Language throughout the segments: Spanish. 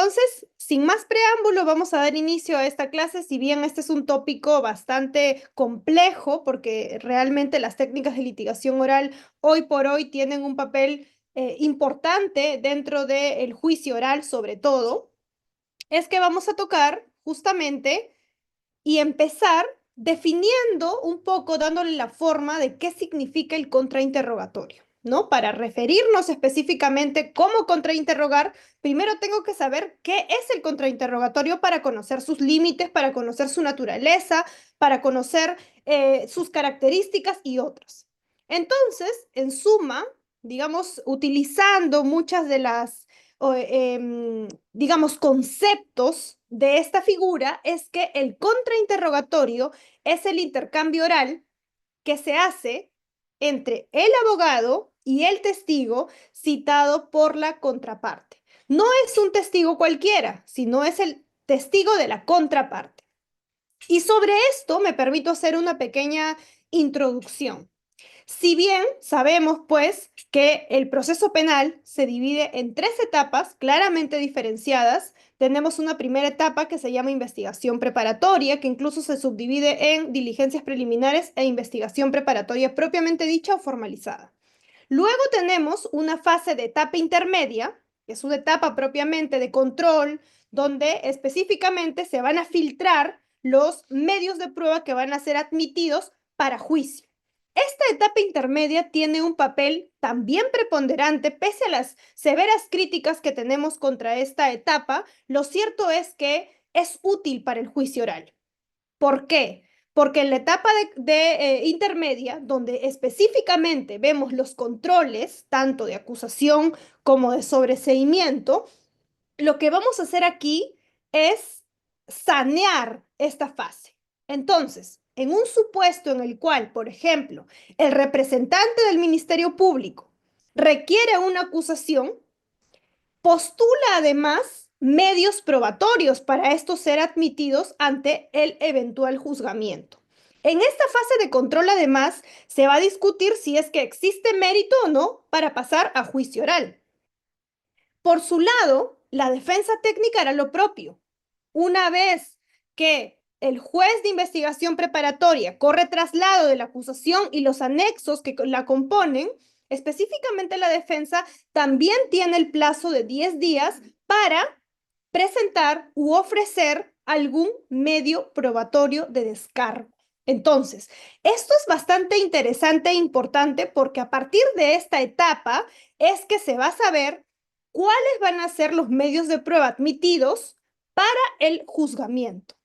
Entonces, sin más preámbulo, vamos a dar inicio a esta clase. Si bien este es un tópico bastante complejo, porque realmente las técnicas de litigación oral hoy por hoy tienen un papel importante dentro del juicio oral, sobre todo, es que vamos a tocar justamente y empezar definiendo un poco, dándole la forma de qué significa el contrainterrogatorio, ¿no? Para referirnos específicamente cómo contrainterrogar, primero tengo que saber qué es el contrainterrogatorio para conocer sus límites, para conocer su naturaleza, para conocer sus características y otras. Entonces, en suma, digamos, utilizando muchas de las digamos, conceptos de esta figura es que el contrainterrogatorio es el intercambio oral que se hace entre el abogado y el testigo citado por la contraparte. No es un testigo cualquiera, sino es el testigo de la contraparte. Y sobre esto me permito hacer una pequeña introducción. Si bien sabemos, pues, que el proceso penal se divide en tres etapas claramente diferenciadas, tenemos una primera etapa que se llama investigación preparatoria, que incluso se subdivide en diligencias preliminares e investigación preparatoria propiamente dicha o formalizada. Luego tenemos una fase de etapa intermedia, que es una etapa propiamente de control, donde específicamente se van a filtrar los medios de prueba que van a ser admitidos para juicio. Esta etapa intermedia tiene un papel también preponderante, pese a las severas críticas que tenemos contra esta etapa, lo cierto es que es útil para el juicio oral. ¿Por qué? Porque en la etapa de intermedia, donde específicamente vemos los controles, tanto de acusación como de sobreseimiento, lo que vamos a hacer aquí es sanear esta fase. Entonces, en un supuesto en el cual, por ejemplo, el representante del Ministerio Público requiere una acusación, postula además medios probatorios para estos ser admitidos ante el eventual juzgamiento. En esta fase de control, además, se va a discutir si es que existe mérito o no para pasar a juicio oral. Por su lado, la defensa técnica hará lo propio. Una vez que el juez de investigación preparatoria corre traslado de la acusación y los anexos que la componen, específicamente la defensa también tiene el plazo de 10 días para presentar u ofrecer algún medio probatorio de descargo. Entonces, esto es bastante interesante e importante porque a partir de esta etapa es que se va a saber cuáles van a ser los medios de prueba admitidos para el juzgamiento.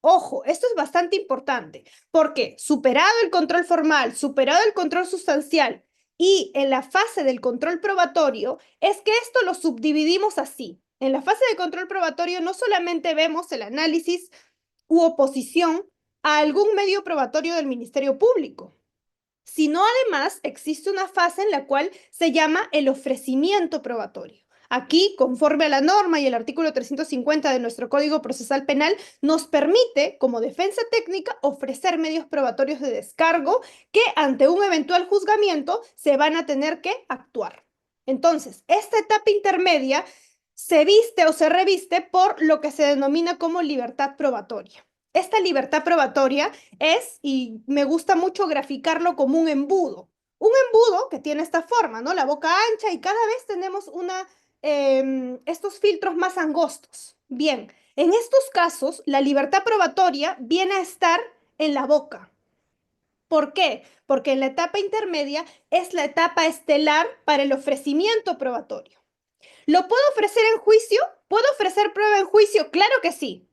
Ojo, esto es bastante importante porque superado el control formal, superado el control sustancial y en la fase del control probatorio, es que esto lo subdividimos así. En la fase de control probatorio no solamente vemos el análisis u oposición a algún medio probatorio del Ministerio Público, sino además existe una fase en la cual se llama el ofrecimiento probatorio. Aquí, conforme a la norma y el artículo 350 de nuestro Código Procesal Penal, nos permite, como defensa técnica, ofrecer medios probatorios de descargo que ante un eventual juzgamiento se van a tener que actuar. Entonces, esta etapa intermedia se viste o se reviste por lo que se denomina como libertad probatoria. Esta libertad probatoria es, y me gusta mucho graficarlo como un embudo. Un embudo que tiene esta forma, ¿no? La boca ancha y cada vez tenemos estos filtros más angostos. Bien, en estos casos, la libertad probatoria viene a estar en la boca. ¿Por qué? Porque en la etapa intermedia es la etapa estelar para el ofrecimiento probatorio. ¿Lo puedo ofrecer en juicio? ¿Puedo ofrecer prueba en juicio? Claro que sí,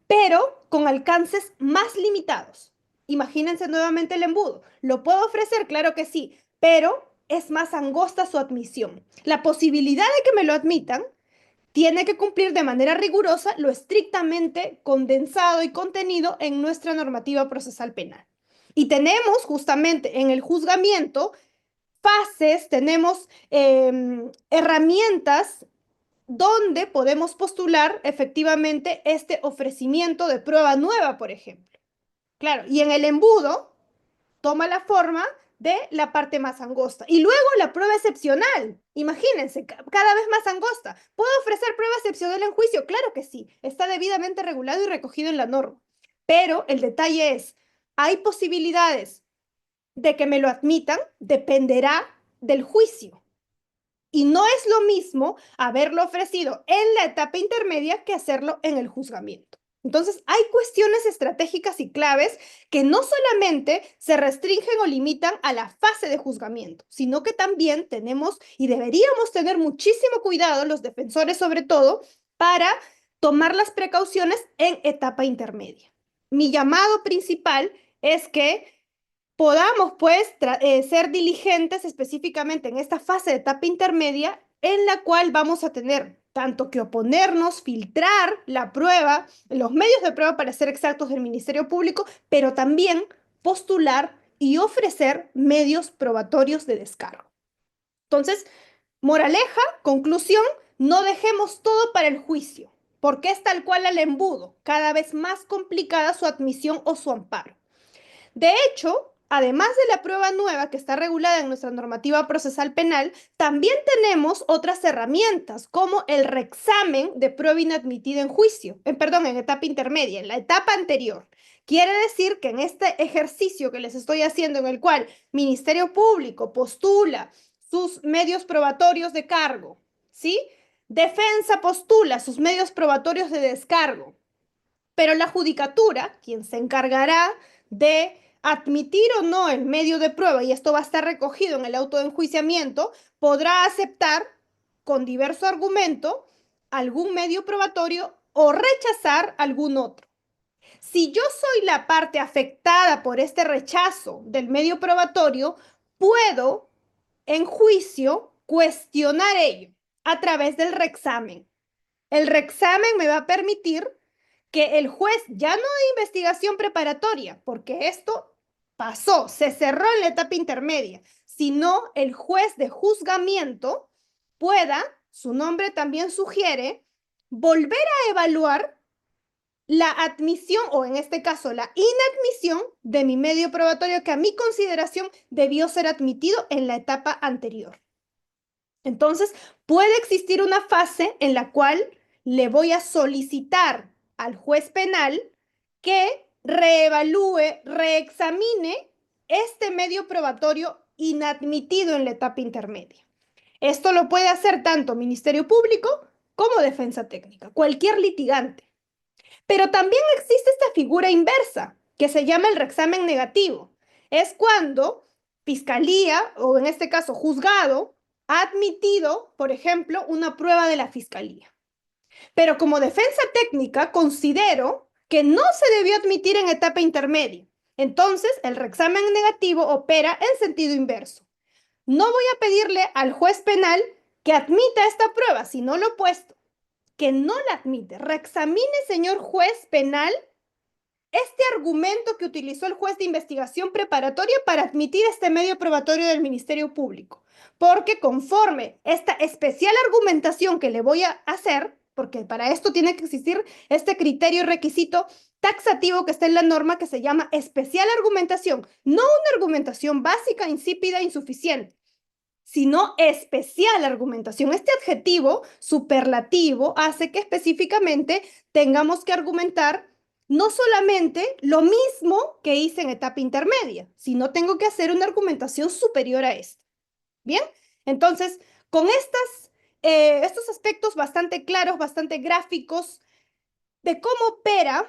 pero con alcances más limitados. Imagínense nuevamente el embudo. ¿Lo puedo ofrecer? Claro que sí, pero es más angosta su admisión. La posibilidad de que me lo admitan tiene que cumplir de manera rigurosa lo estrictamente condensado y contenido en nuestra normativa procesal penal. Y tenemos justamente en el juzgamiento fases, tenemos herramientas donde podemos postular efectivamente este ofrecimiento de prueba nueva, por ejemplo. Claro, y en el embudo toma la forma de la parte más angosta. Y luego la prueba excepcional. Imagínense, cada vez más angosta. ¿Puedo ofrecer prueba excepcional en juicio? Claro que sí. Está debidamente regulado y recogido en la norma. Pero el detalle es, hay posibilidades de que me lo admitan, dependerá del juicio. Y no es lo mismo haberlo ofrecido en la etapa intermedia que hacerlo en el juzgamiento. Entonces, hay cuestiones estratégicas y claves que no solamente se restringen o limitan a la fase de juzgamiento, sino que también tenemos y deberíamos tener muchísimo cuidado, los defensores sobre todo, para tomar las precauciones en etapa intermedia. Mi llamado principal es que podamos pues ser diligentes específicamente en esta fase de etapa intermedia en la cual vamos a tener tanto que oponernos, filtrar la prueba, los medios de prueba para ser exactos del Ministerio Público, pero también postular y ofrecer medios probatorios de descargo. Entonces, moraleja, conclusión, no dejemos todo para el juicio, porque es tal cual al embudo, cada vez más complicada su admisión o su amparo. De hecho, además de la prueba nueva que está regulada en nuestra normativa procesal penal, también tenemos otras herramientas como el reexamen de prueba inadmitida en juicio, en etapa intermedia, en la etapa anterior. Quiere decir que en este ejercicio que les estoy haciendo, en el cual Ministerio Público postula sus medios probatorios de cargo, ¿sí? Defensa postula sus medios probatorios de descargo, pero la judicatura, quien se encargará de admitir o no el medio de prueba, y esto va a estar recogido en el auto de enjuiciamiento, podrá aceptar con diverso argumento algún medio probatorio o rechazar algún otro. Si yo soy la parte afectada por este rechazo del medio probatorio, puedo en juicio cuestionar ello a través del reexamen. El reexamen me va a permitir que el juez, ya no de investigación preparatoria, porque esto pasó, se cerró en la etapa intermedia, sino el juez de juzgamiento pueda, su nombre también sugiere, volver a evaluar la admisión o en este caso la inadmisión de mi medio probatorio que a mi consideración debió ser admitido en la etapa anterior. Entonces, puede existir una fase en la cual le voy a solicitar al juez penal que reevalúe, reexamine este medio probatorio inadmitido en la etapa intermedia. Esto lo puede hacer tanto Ministerio Público como Defensa Técnica, cualquier litigante. Pero también existe esta figura inversa, que se llama el reexamen negativo. Es cuando Fiscalía, o en este caso juzgado, ha admitido, por ejemplo, una prueba de la Fiscalía. Pero como defensa técnica, considero que no se debió admitir en etapa intermedia. Entonces, el reexamen negativo opera en sentido inverso. No voy a pedirle al juez penal que admita esta prueba, sino lo opuesto, que no la admite. Reexamine, señor juez penal, este argumento que utilizó el juez de investigación preparatoria para admitir este medio probatorio del Ministerio Público. Porque conforme esta especial argumentación que le voy a hacer, porque para esto tiene que existir este criterio y requisito taxativo que está en la norma que se llama especial argumentación, no una argumentación básica, insípida, insuficiente, sino especial argumentación. Este adjetivo superlativo hace que específicamente tengamos que argumentar no solamente lo mismo que hice en etapa intermedia, sino tengo que hacer una argumentación superior a esta. Bien, entonces, con estos aspectos bastante claros, bastante gráficos de cómo opera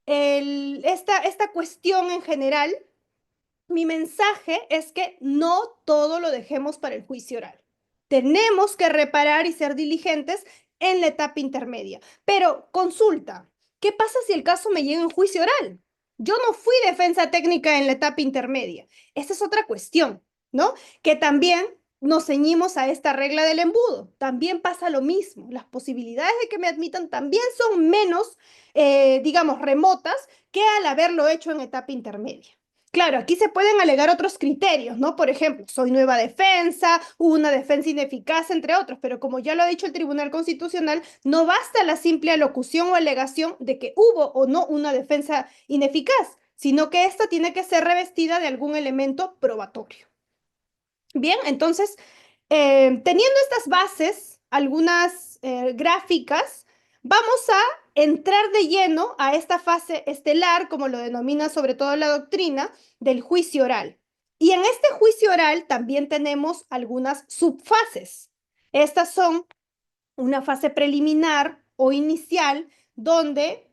esta cuestión en general, mi mensaje es que no todo lo dejemos para el juicio oral. Tenemos que reparar y ser diligentes en la etapa intermedia. Pero consulta, ¿qué pasa si el caso me llega en juicio oral? Yo no fui defensa técnica en la etapa intermedia. Esa es otra cuestión, ¿no? Que también nos ceñimos a esta regla del embudo. También pasa lo mismo. Las posibilidades de que me admitan también son menos, digamos, remotas que al haberlo hecho en etapa intermedia. Claro, aquí se pueden alegar otros criterios, ¿no? Por ejemplo, soy nueva defensa, hubo una defensa ineficaz, entre otros, pero como ya lo ha dicho el Tribunal Constitucional, no basta la simple alocución o alegación de que hubo o no una defensa ineficaz, sino que esta tiene que ser revestida de algún elemento probatorio. Bien, entonces, teniendo estas bases, algunas gráficas, vamos a entrar de lleno a esta fase estelar, como lo denomina sobre todo la doctrina, del juicio oral. Y en este juicio oral también tenemos algunas subfases. Estas son una fase preliminar o inicial, donde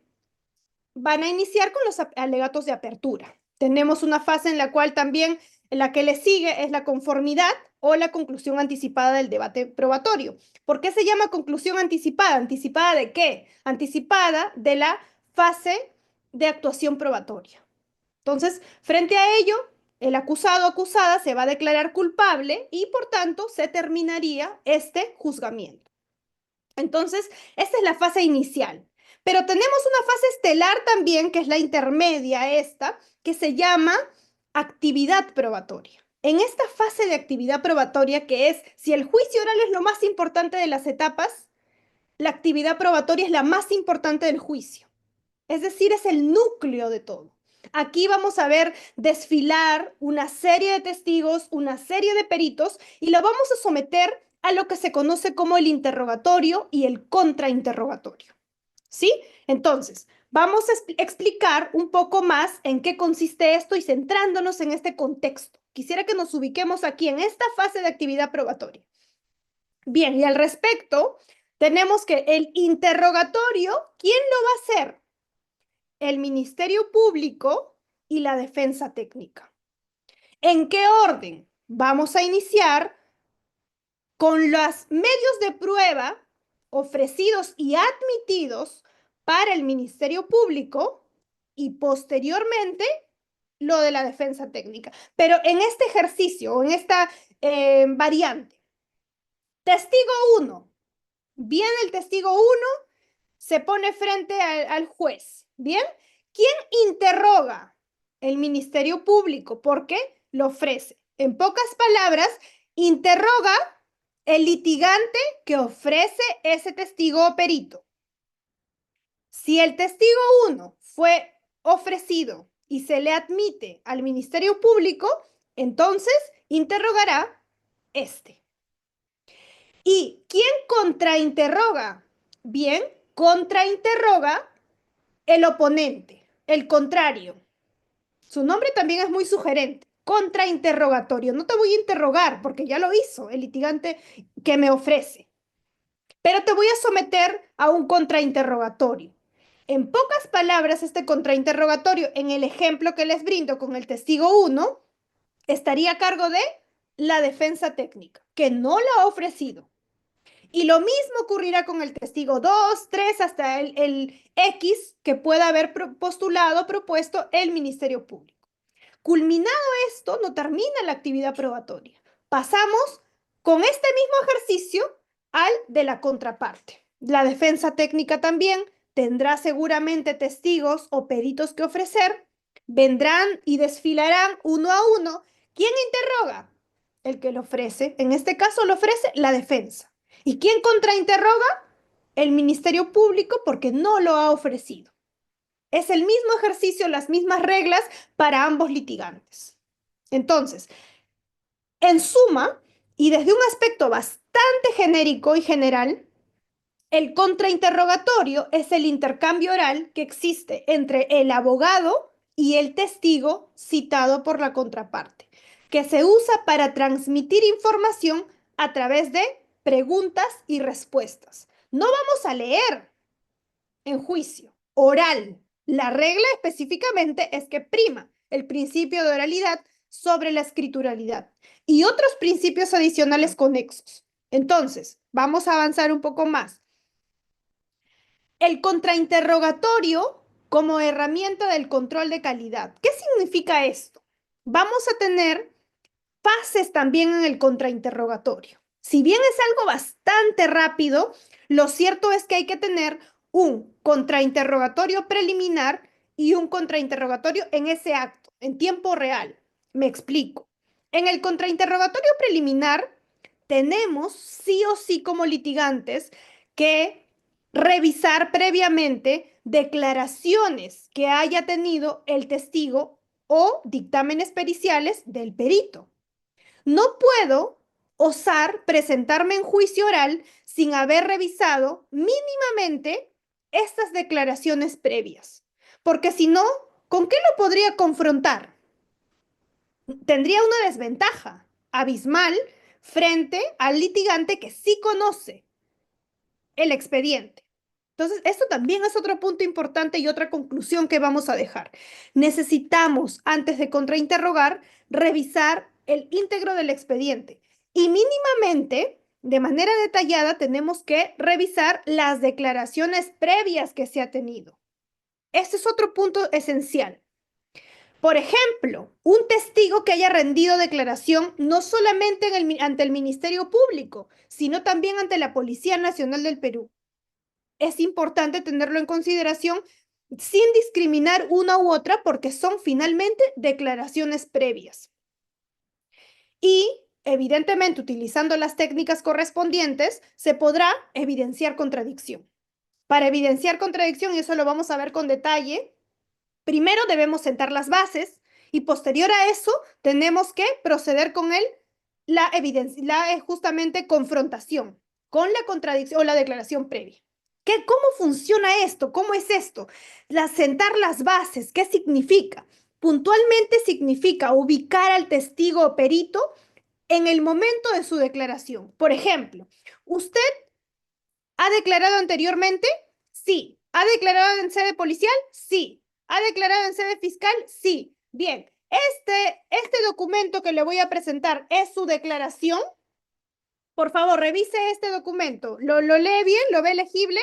van a iniciar con los alegatos de apertura. Tenemos una fase en la cual también la que le sigue es la conformidad o la conclusión anticipada del debate probatorio. ¿Por qué se llama conclusión anticipada? ¿Anticipada de qué? Anticipada de la fase de actuación probatoria. Entonces, frente a ello, el acusado o acusada se va a declarar culpable y por tanto se terminaría este juzgamiento. Entonces, esta es la fase inicial. Pero tenemos una fase estelar también, que es la intermedia esta, que se llama actividad probatoria. En esta fase de actividad probatoria, que es si el juicio oral es lo más importante de las etapas, la actividad probatoria es la más importante del juicio. Es decir, es el núcleo de todo. Aquí vamos a ver desfilar una serie de testigos, una serie de peritos, y lo vamos a someter a lo que se conoce como el interrogatorio y el contrainterrogatorio. ¿Sí? Entonces, vamos a explicar un poco más en qué consiste esto y centrándonos en este contexto. Quisiera que nos ubiquemos aquí en esta fase de actividad probatoria. Bien, y al respecto, tenemos que el interrogatorio, ¿quién lo va a hacer? El Ministerio Público y la defensa técnica. ¿En qué orden? Vamos a iniciar con los medios de prueba ofrecidos y admitidos para el Ministerio Público y posteriormente lo de la defensa técnica. Pero en este ejercicio o en esta variante, testigo 1, viene el testigo 1, se pone frente al juez. ¿Bien? ¿Quién interroga? El Ministerio Público, porque lo ofrece. En pocas palabras, interroga el litigante que ofrece ese testigo o perito. Si el testigo 1 fue ofrecido y se le admite al Ministerio Público, entonces interrogará este. ¿Y quién contrainterroga? Bien, contrainterroga el oponente, el contrario. Su nombre también es muy sugerente. Contrainterrogatorio. No te voy a interrogar porque ya lo hizo el litigante que me ofrece, pero te voy a someter a un contrainterrogatorio. En pocas palabras, este contrainterrogatorio, en el ejemplo que les brindo con el testigo 1, estaría a cargo de la defensa técnica, que no la ha ofrecido. Y lo mismo ocurrirá con el testigo 2, 3, hasta el X que pueda haber postulado, propuesto el Ministerio Público. Culminado esto, no termina la actividad probatoria. Pasamos con este mismo ejercicio al de la contraparte. La defensa técnica también tendrá seguramente testigos o peritos que ofrecer. Vendrán y desfilarán uno a uno. ¿Quién interroga? El que lo ofrece. En este caso lo ofrece la defensa. ¿Y quién contrainterroga? El Ministerio Público, porque no lo ha ofrecido. Es el mismo ejercicio, las mismas reglas para ambos litigantes. Entonces, en suma, y desde un aspecto bastante genérico y general, el contrainterrogatorio es el intercambio oral que existe entre el abogado y el testigo citado por la contraparte, que se usa para transmitir información a través de preguntas y respuestas. No vamos a leer en juicio oral. La regla específicamente es que prima el principio de oralidad sobre la escrituralidad y otros principios adicionales conexos. Entonces, vamos a avanzar un poco más. El contrainterrogatorio como herramienta del control de calidad. ¿Qué significa esto? Vamos a tener fases también en el contrainterrogatorio. Si bien es algo bastante rápido, lo cierto es que hay que tener un contrainterrogatorio preliminar y un contrainterrogatorio en ese acto, en tiempo real. Me explico. En el contrainterrogatorio preliminar tenemos sí o sí como litigantes que revisar previamente declaraciones que haya tenido el testigo o dictámenes periciales del perito. No puedo osar presentarme en juicio oral sin haber revisado mínimamente estas declaraciones previas, porque si no, ¿con qué lo podría confrontar? Tendría una desventaja abismal frente al litigante que sí conoce el expediente. Entonces, esto también es otro punto importante y otra conclusión que vamos a dejar. Necesitamos, antes de contrainterrogar, revisar el íntegro del expediente y mínimamente, de manera detallada, tenemos que revisar las declaraciones previas que se ha tenido. Este es otro punto esencial. Por ejemplo, un testigo que haya rendido declaración no solamente ante el Ministerio Público, sino también ante la Policía Nacional del Perú. Es importante tenerlo en consideración sin discriminar una u otra porque son finalmente declaraciones previas. Y evidentemente, utilizando las técnicas correspondientes, se podrá evidenciar contradicción. Para evidenciar contradicción, y eso lo vamos a ver con detalle, primero debemos sentar las bases y posterior a eso tenemos que proceder con la evidencia, justamente confrontación con la contradicción o la declaración previa. ¿Cómo funciona esto? ¿Cómo es esto? Sentar las bases, ¿qué significa? Puntualmente significa ubicar al testigo o perito en el momento de su declaración. Por ejemplo, ¿usted ha declarado anteriormente? Sí. ¿Ha declarado en sede policial? Sí. ¿Ha declarado en sede fiscal? Sí. Bien. Este documento que le voy a presentar es su declaración. Por favor, revise este documento. ¿Lo lee bien? ¿Lo ve legible?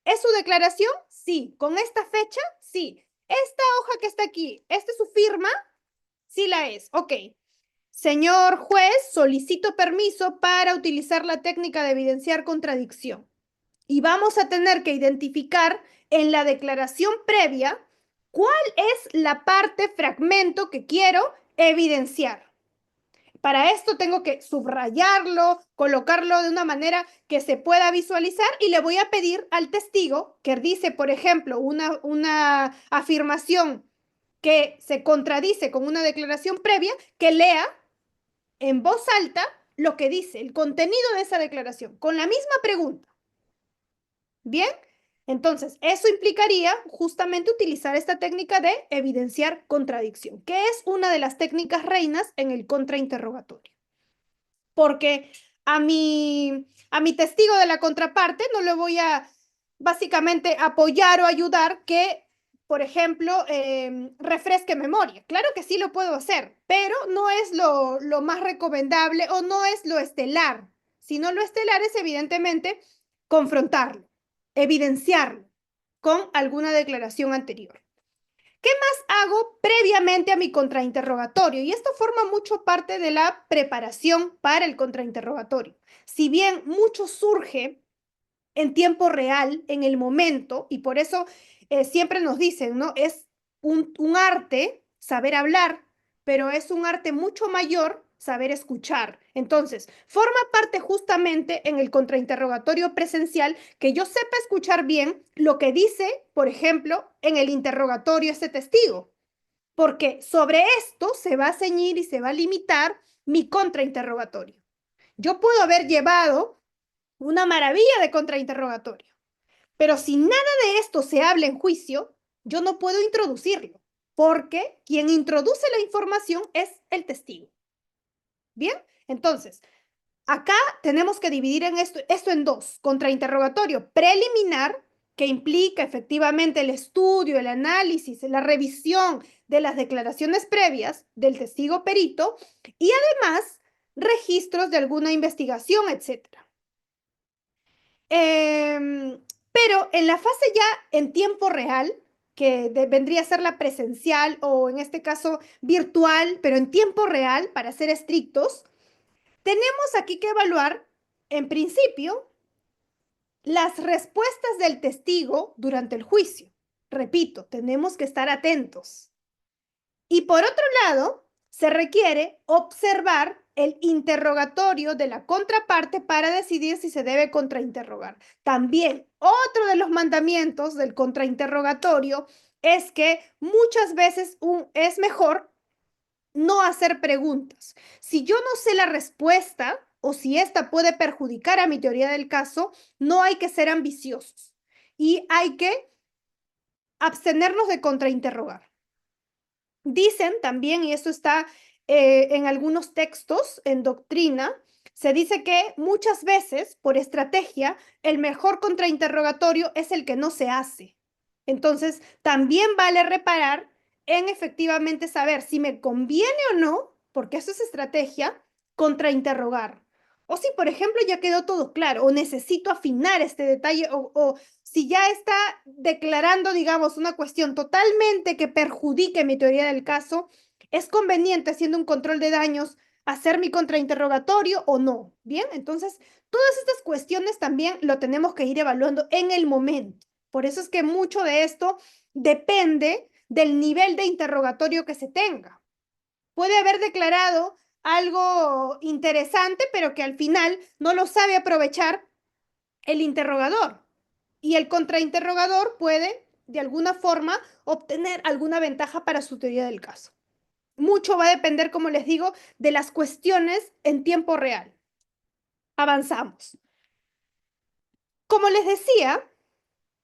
¿Es su declaración? Sí. ¿Con esta fecha? Sí. Esta hoja que está aquí, ¿esta es su firma? Sí la es. Ok. Señor juez, solicito permiso para utilizar la técnica de evidenciar contradicción. Y vamos a tener que identificar en la declaración previa cuál es la parte, fragmento que quiero evidenciar. Para esto tengo que subrayarlo, colocarlo de una manera que se pueda visualizar y le voy a pedir al testigo que dice, por ejemplo, una afirmación que se contradice con una declaración previa, que lea en voz alta lo que dice, el contenido de esa declaración, con la misma pregunta. ¿Bien? Entonces, eso implicaría justamente utilizar esta técnica de evidenciar contradicción, que es una de las técnicas reinas en el contrainterrogatorio. Porque a mi testigo de la contraparte no le voy a básicamente apoyar o ayudar que, por ejemplo, refresque memoria. Claro que sí lo puedo hacer, pero no es lo más recomendable o no es lo estelar. Sino lo estelar es evidentemente confrontarlo, evidenciarlo con alguna declaración anterior. ¿Qué más hago previamente a mi contrainterrogatorio? Y esto forma mucho parte de la preparación para el contrainterrogatorio. Si bien mucho surge en tiempo real, en el momento, y por eso siempre nos dicen, ¿no? Es un arte saber hablar, pero es un arte mucho mayor saber escuchar. Entonces, forma parte justamente en el contrainterrogatorio presencial que yo sepa escuchar bien lo que dice, por ejemplo, en el interrogatorio este testigo, porque sobre esto se va a ceñir y se va a limitar mi contrainterrogatorio. Yo puedo haber llevado una maravilla de contrainterrogatorio. Pero si nada de esto se habla en juicio, yo no puedo introducirlo, porque quien introduce la información es el testigo. Bien, entonces, acá tenemos que dividir esto en dos. Contrainterrogatorio preliminar, que implica efectivamente el estudio, el análisis, la revisión de las declaraciones previas del testigo perito y además registros de alguna investigación, etcétera. Pero en la fase ya en tiempo real, que vendría a ser la presencial o en este caso virtual, pero en tiempo real, para ser estrictos, tenemos aquí que evaluar, en principio, las respuestas del testigo durante el juicio. Repito, tenemos que estar atentos. Y por otro lado, se requiere observar el interrogatorio de la contraparte para decidir si se debe contrainterrogar. También otro de los mandamientos del contrainterrogatorio es que muchas veces es mejor no hacer preguntas. Si yo no sé la respuesta o si esta puede perjudicar a mi teoría del caso, no hay que ser ambiciosos y hay que abstenernos de contrainterrogar. Dicen también, y esto está en algunos textos, en doctrina, se dice que muchas veces, por estrategia, el mejor contrainterrogatorio es el que no se hace. Entonces, también vale reparar en efectivamente saber si me conviene o no, porque eso es estrategia, contrainterrogar. O si, por ejemplo, ya quedó todo claro, o necesito afinar este detalle, o si ya está declarando, digamos, una cuestión totalmente que perjudique mi teoría del caso, ¿es conveniente haciendo un control de daños hacer mi contrainterrogatorio o no? Bien, entonces, todas estas cuestiones también lo tenemos que ir evaluando en el momento. Por eso es que mucho de esto depende del nivel de interrogatorio que se tenga. Puede haber declarado algo interesante, pero que al final no lo sabe aprovechar el interrogador. Y el contrainterrogador puede, de alguna forma, obtener alguna ventaja para su teoría del caso. Mucho va a depender, como les digo, de las cuestiones en tiempo real. Avanzamos. Como les decía,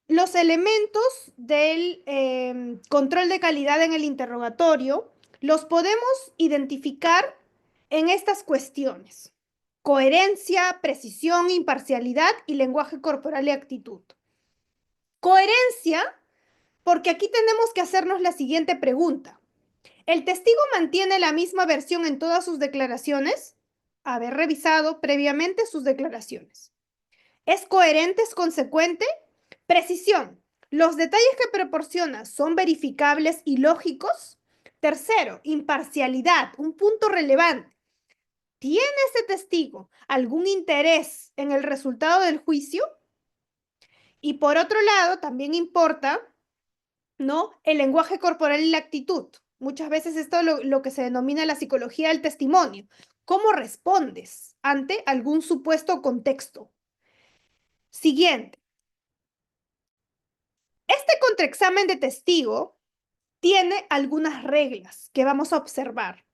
los elementos del control de calidad en el interrogatorio los podemos identificar en estas cuestiones: coherencia, precisión, imparcialidad y lenguaje corporal y actitud. Coherencia, porque aquí tenemos que hacernos la siguiente pregunta. ¿El testigo mantiene la misma versión en todas sus declaraciones? Haber revisado previamente sus declaraciones. ¿Es coherente, es consecuente? Precisión. ¿Los detalles que proporciona son verificables y lógicos? Tercero, imparcialidad, un punto relevante. ¿Tiene ese testigo algún interés en el resultado del juicio? Y por otro lado, también importa, ¿no?, el lenguaje corporal y la actitud. Muchas veces esto es lo que se denomina la psicología del testimonio. ¿Cómo respondes ante algún supuesto contexto? Siguiente. Este contraexamen de testigo tiene algunas reglas que vamos a observar.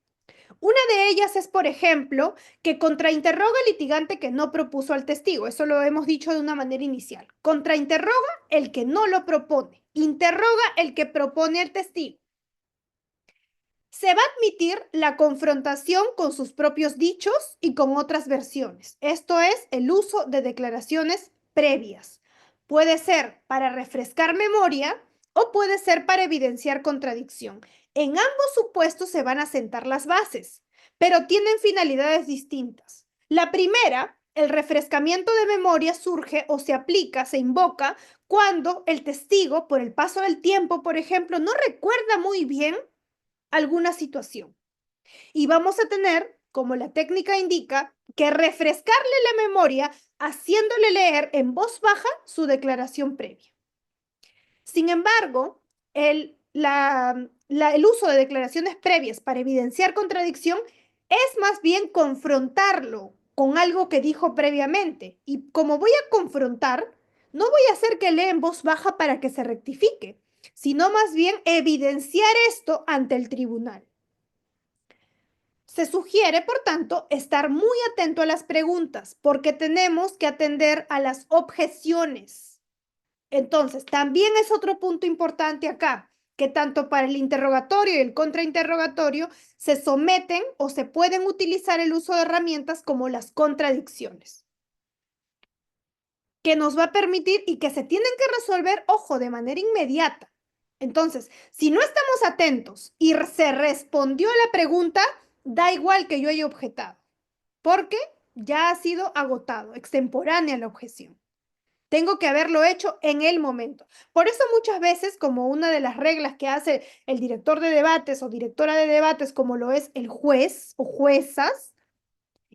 Una de ellas es, por ejemplo, que contrainterroga al litigante que no propuso al testigo. Eso lo hemos dicho de una manera inicial. Contrainterroga el que no lo propone. Interroga el que propone al testigo. Se va a admitir la confrontación con sus propios dichos y con otras versiones. Esto es el uso de declaraciones previas. Puede ser para refrescar memoria o puede ser para evidenciar contradicción. En ambos supuestos se van a sentar las bases, pero tienen finalidades distintas. La primera, el refrescamiento de memoria, surge o se aplica, se invoca cuando el testigo, por el paso del tiempo, por ejemplo, no recuerda muy bien alguna situación. Y vamos a tener, como la técnica indica, que refrescarle la memoria haciéndole leer en voz baja su declaración previa. Sin embargo, el uso de declaraciones previas para evidenciar contradicción es más bien confrontarlo con algo que dijo previamente. Y como voy a confrontar, no voy a hacer que lea en voz baja para que se rectifique, sino más bien evidenciar esto ante el tribunal. Se sugiere, por tanto, estar muy atento a las preguntas, porque tenemos que atender a las objeciones. Entonces, también es otro punto importante acá, que tanto para el interrogatorio y el contrainterrogatorio se someten o se pueden utilizar el uso de herramientas como las contradicciones, que nos va a permitir y que se tienen que resolver, ojo, de manera inmediata. Entonces, si no estamos atentos y se respondió a la pregunta, da igual que yo haya objetado, porque ya ha sido agotado, extemporánea la objeción. Tengo que haberlo hecho en el momento. Por eso muchas veces, como una de las reglas que hace el director de debates o directora de debates, como lo es el juez o juezas,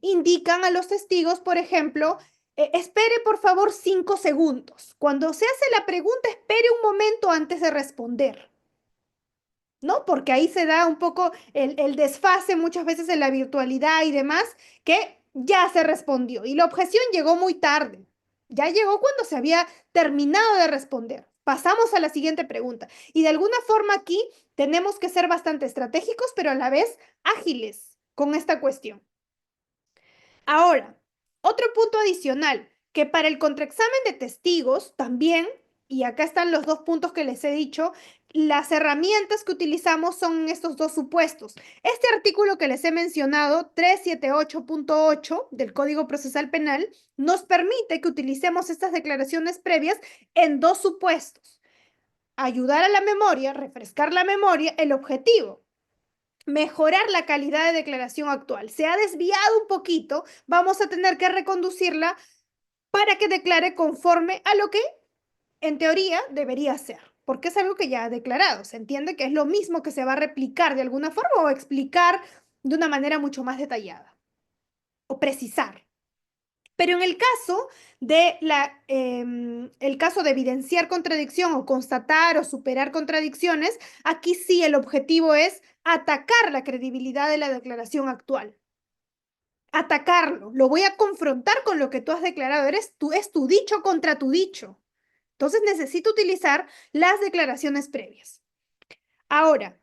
indican a los testigos, por ejemplo, espere por favor 5 segundos. Cuando se hace la pregunta, espere un momento antes de responder, ¿no? Porque ahí se da un poco el desfase muchas veces en la virtualidad y demás, que ya se respondió y la objeción llegó muy tarde. Ya llegó cuando se había terminado de responder. Pasamos a la siguiente pregunta. Y de alguna forma aquí tenemos que ser bastante estratégicos, pero a la vez ágiles con esta cuestión. Ahora, otro punto adicional, que para el contraexamen de testigos también, y acá están los dos puntos que les he dicho, las herramientas que utilizamos son estos dos supuestos. Este artículo que les he mencionado, 378.8 del Código Procesal Penal, nos permite que utilicemos estas declaraciones previas en dos supuestos. Ayudar a la memoria, refrescar la memoria, el objetivo mejorar la calidad de declaración actual. Se ha desviado un poquito, vamos a tener que reconducirla para que declare conforme a lo que en teoría debería ser, porque es algo que ya ha declarado. Se entiende que es lo mismo que se va a replicar de alguna forma o explicar de una manera mucho más detallada o precisar. Pero en el caso el caso de evidenciar contradicción o constatar o superar contradicciones, aquí sí el objetivo es atacar la credibilidad de la declaración actual. Atacarlo, lo voy a confrontar con lo que tú has declarado, es tu dicho contra tu dicho. Entonces necesito utilizar las declaraciones previas. Ahora,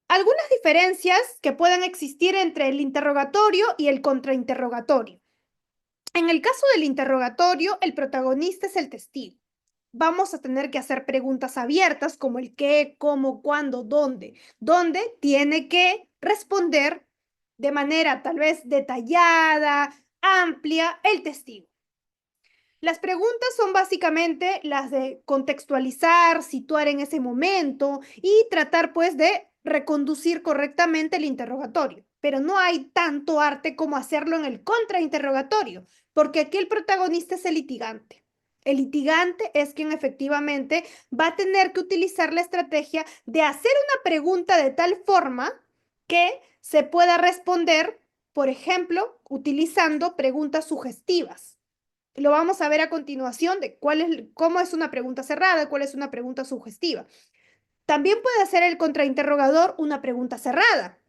algunas diferencias que puedan existir entre el interrogatorio y el contrainterrogatorio. En el caso del interrogatorio, el protagonista es el testigo. Vamos a tener que hacer preguntas abiertas como el qué, cómo, cuándo, dónde, donde tiene que responder de manera tal vez detallada, amplia, el testigo. Las preguntas son básicamente las de contextualizar, situar en ese momento y tratar pues de reconducir correctamente el interrogatorio. Pero no hay tanto arte como hacerlo en el contrainterrogatorio, porque aquí el protagonista es el litigante. El litigante es quien efectivamente va a tener que utilizar la estrategia de hacer una pregunta de tal forma que se pueda responder, por ejemplo, utilizando preguntas sugestivas. Lo vamos a ver a continuación de cómo es una pregunta cerrada, cuál es una pregunta sugestiva. También puede hacer el contrainterrogador una pregunta cerrada.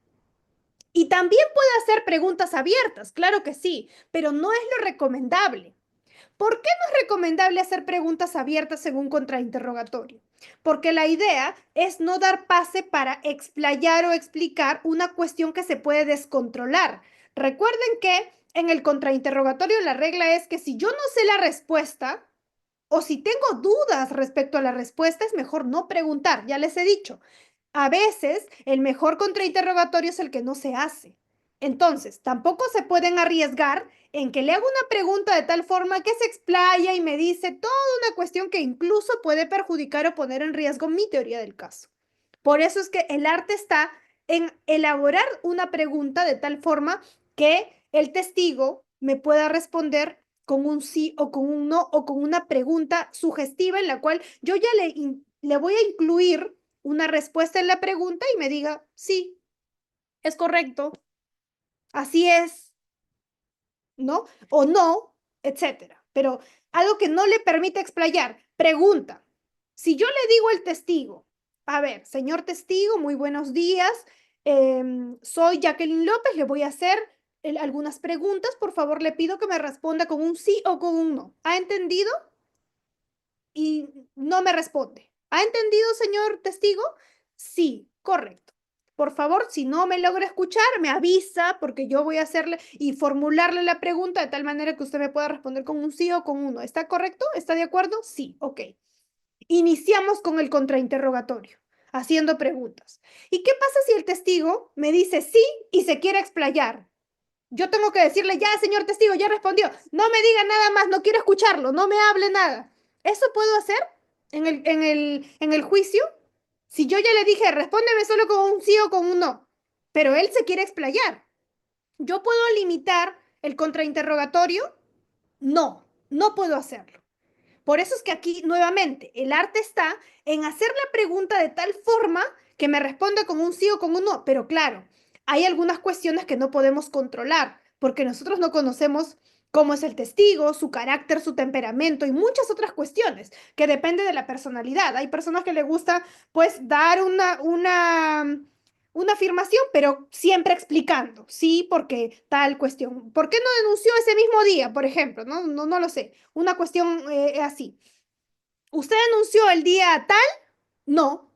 Y también puede hacer preguntas abiertas, claro que sí, pero no es lo recomendable. ¿Por qué no es recomendable hacer preguntas abiertas en un contrainterrogatorio? Porque la idea es no dar pase para explayar o explicar una cuestión que se puede descontrolar. Recuerden que en el contrainterrogatorio la regla es que si yo no sé la respuesta o si tengo dudas respecto a la respuesta, es mejor no preguntar, ya les he dicho. A veces el mejor contrainterrogatorio es el que no se hace. Entonces, tampoco se pueden arriesgar en que le hago una pregunta de tal forma que se explaya y me dice toda una cuestión que incluso puede perjudicar o poner en riesgo mi teoría del caso. Por eso es que el arte está en elaborar una pregunta de tal forma que el testigo me pueda responder con un sí o con un no o con una pregunta sugestiva en la cual yo ya le voy a incluir una respuesta en la pregunta y me diga, sí, es correcto, así es, ¿no? O no, etcétera. Pero algo que no le permite explayar, pregunta. Si yo le digo al testigo, a ver, señor testigo, muy buenos días, soy Jacqueline López, le voy a hacer algunas preguntas, por favor, le pido que me responda con un sí o con un no. ¿Ha entendido? Y no me responde. ¿Ha entendido, señor testigo? Sí, correcto. Por favor, si no me logra escuchar, me avisa porque yo voy a hacerle y formularle la pregunta de tal manera que usted me pueda responder con un sí o con un no. ¿Está correcto? ¿Está de acuerdo? Sí, ok. Iniciamos con el contrainterrogatorio, haciendo preguntas. ¿Y qué pasa si el testigo me dice sí y se quiere explayar? Yo tengo que decirle, ya, señor testigo, ya respondió. No me diga nada más, no quiero escucharlo, no me hable nada. ¿Eso puedo hacer en el juicio? Si yo ya le dije, respóndeme solo con un sí o con un no, pero él se quiere explayar. ¿Yo puedo limitar el contrainterrogatorio? No, no puedo hacerlo. Por eso es que aquí, nuevamente, el arte está en hacer la pregunta de tal forma que me responda con un sí o con un no. Pero claro, hay algunas cuestiones que no podemos controlar, porque nosotros no conocemos cómo es el testigo, su carácter, su temperamento y muchas otras cuestiones que depende de la personalidad. Hay personas que le gusta, pues, dar una afirmación, pero siempre explicando, sí, porque tal cuestión. ¿Por qué no denunció ese mismo día, por ejemplo? No, no, no lo sé. Una cuestión así. ¿Usted denunció el día tal? No,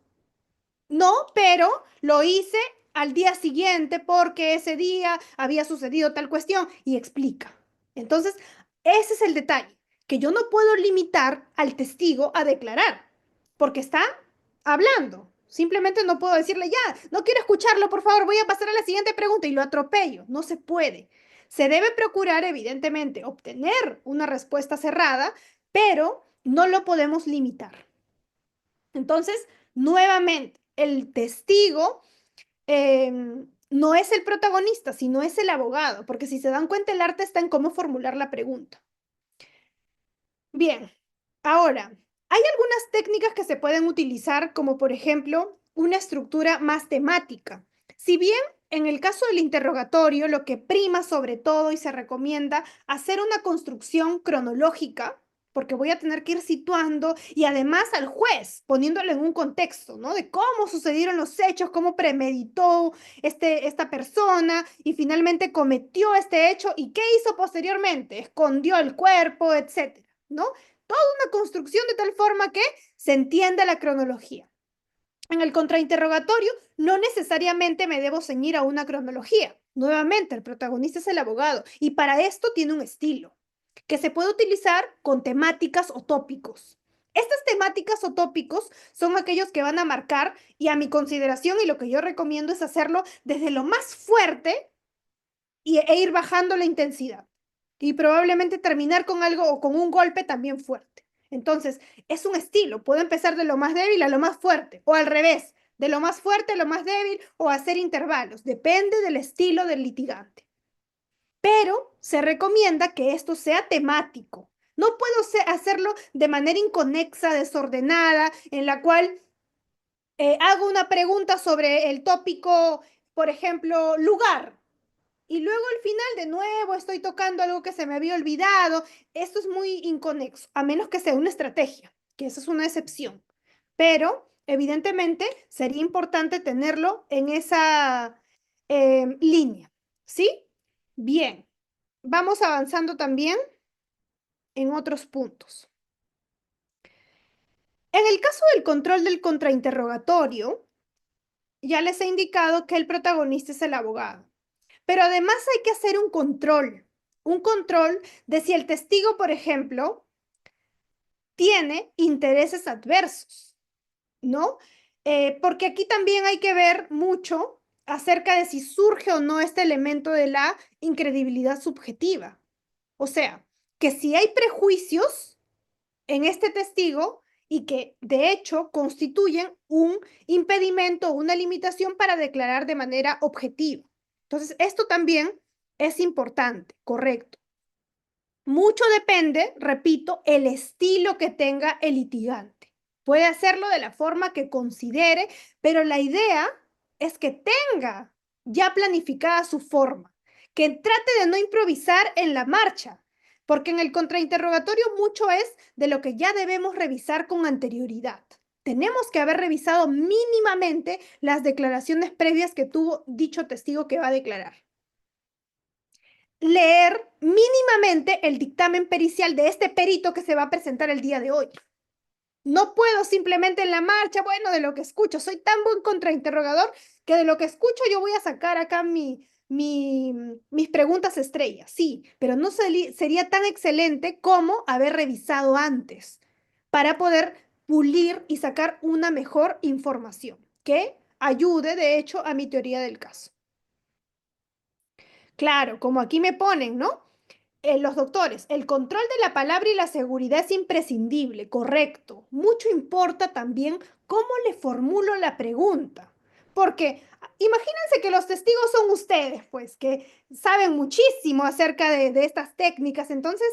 no, pero lo hice al día siguiente porque ese día había sucedido tal cuestión y explica. Entonces, ese es el detalle, que yo no puedo limitar al testigo a declarar porque está hablando. Simplemente no puedo decirle ya, no quiero escucharlo, por favor, voy a pasar a la siguiente pregunta y lo atropello. No se puede. Se debe procurar, evidentemente, obtener una respuesta cerrada, pero no lo podemos limitar. Entonces, nuevamente, el testigo no es el protagonista, sino es el abogado, porque si se dan cuenta, el arte está en cómo formular la pregunta. Bien, ahora, hay algunas técnicas que se pueden utilizar, como por ejemplo, una estructura más temática. Si bien en el caso del interrogatorio, lo que prima sobre todo y se recomienda hacer una construcción cronológica, porque voy a tener que ir situando y además al juez, poniéndolo en un contexto, ¿no? De cómo sucedieron los hechos, cómo premeditó esta persona y finalmente cometió este hecho y qué hizo posteriormente, escondió el cuerpo, etcétera. ¿No? Toda una construcción de tal forma que se entienda la cronología. En el contrainterrogatorio no necesariamente me debo ceñir a una cronología. Nuevamente, el protagonista es el abogado y para esto tiene un estilo que se puede utilizar con temáticas o tópicos. Estas temáticas o tópicos son aquellos que van a marcar y a mi consideración y lo que yo recomiendo es hacerlo desde lo más fuerte e ir bajando la intensidad y probablemente terminar con algo o con un golpe también fuerte. Entonces, es un estilo, puedo empezar de lo más débil a lo más fuerte o al revés, de lo más fuerte a lo más débil o hacer intervalos, depende del estilo del litigante. Pero se recomienda que esto sea temático. No puedo hacerlo de manera inconexa, desordenada, en la cual hago una pregunta sobre el tópico, por ejemplo, lugar, y luego al final de nuevo estoy tocando algo que se me había olvidado. Esto es muy inconexo, a menos que sea una estrategia, que eso es una excepción. Pero evidentemente sería importante tenerlo en esa línea. ¿Sí? Bien, vamos avanzando también en otros puntos. En el caso del control del contrainterrogatorio, ya les he indicado que el protagonista es el abogado. Pero además hay que hacer un control de si el testigo, por ejemplo, tiene intereses adversos, ¿no? Porque aquí también hay que ver mucho acerca de si surge o no este elemento de la incredibilidad subjetiva. O sea, que si hay prejuicios en este testigo y que de hecho constituyen un impedimento o una limitación para declarar de manera objetiva. Entonces, esto también es importante, correcto. Mucho depende, repito, el estilo que tenga el litigante. Puede hacerlo de la forma que considere, pero la idea es que tenga ya planificada su forma, que trate de no improvisar en la marcha, porque en el contrainterrogatorio mucho es de lo que ya debemos revisar con anterioridad. Tenemos que haber revisado mínimamente las declaraciones previas que tuvo dicho testigo que va a declarar. Leer mínimamente el dictamen pericial de este perito que se va a presentar el día de hoy. No puedo simplemente en la marcha, bueno, de lo que escucho, soy tan buen contrainterrogador que de lo que escucho yo voy a sacar acá mis preguntas estrellas, sí, pero no sería tan excelente como haber revisado antes para poder pulir y sacar una mejor información que ayude, de hecho, a mi teoría del caso. Claro, como aquí me ponen, ¿no? Los doctores, el control de la palabra y la seguridad es imprescindible, correcto. Mucho importa también cómo le formulo la pregunta. Porque imagínense que los testigos son ustedes, pues, que saben muchísimo acerca de estas técnicas. Entonces,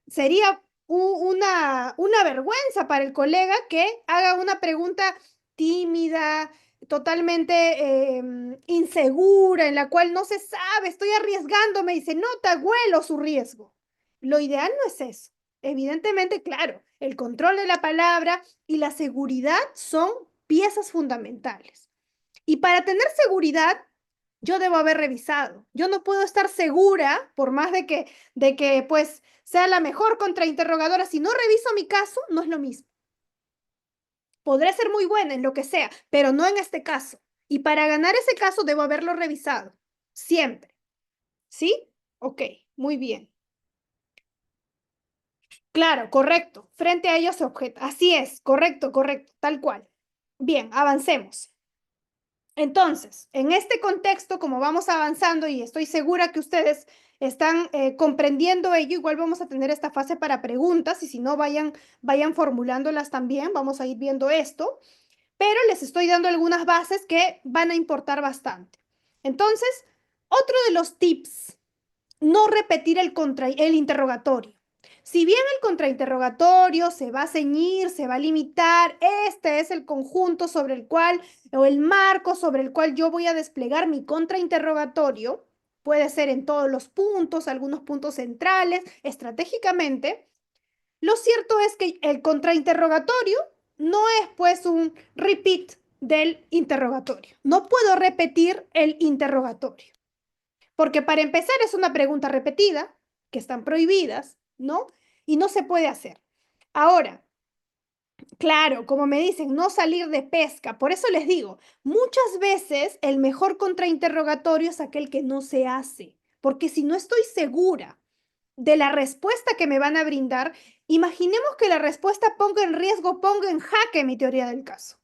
sería una vergüenza para el colega que haga una pregunta tímida, totalmente insegura, en la cual no se sabe, estoy arriesgándome y se nota, huelo su riesgo. Lo ideal no es eso. Evidentemente, claro, el control de la palabra y la seguridad son piezas fundamentales. Y para tener seguridad, yo debo haber revisado. Yo no puedo estar segura, por más de que pues sea la mejor contrainterrogadora, si no reviso mi caso, no es lo mismo. Podré ser muy buena en lo que sea, pero no en este caso. Y para ganar ese caso debo haberlo revisado. Siempre. ¿Sí? Ok, muy bien. Claro, correcto. Frente a ellos se objeta. Así es, correcto, correcto, tal cual. Bien, avancemos. Entonces, en este contexto, como vamos avanzando y estoy segura que ustedes están comprendiendo ello, igual vamos a tener esta fase para preguntas y si no, vayan formulándolas también, vamos a ir viendo esto, pero les estoy dando algunas bases que van a importar bastante. Entonces, otro de los tips, no repetir el interrogatorio. Si bien el contrainterrogatorio se va a ceñir, se va a limitar, este es el conjunto sobre el cual, o el marco sobre el cual yo voy a desplegar mi contrainterrogatorio, puede ser en todos los puntos, algunos puntos centrales, estratégicamente. Lo cierto es que el contrainterrogatorio no es pues un repeat del interrogatorio. No puedo repetir el interrogatorio. Porque para empezar es una pregunta repetida, que están prohibidas, ¿no? Y no se puede hacer. Ahora, claro, como me dicen, no salir de pesca. Por eso les digo, muchas veces el mejor contrainterrogatorio es aquel que no se hace. Porque si no estoy segura de la respuesta que me van a brindar, imaginemos que la respuesta ponga en riesgo, ponga en jaque mi teoría del caso.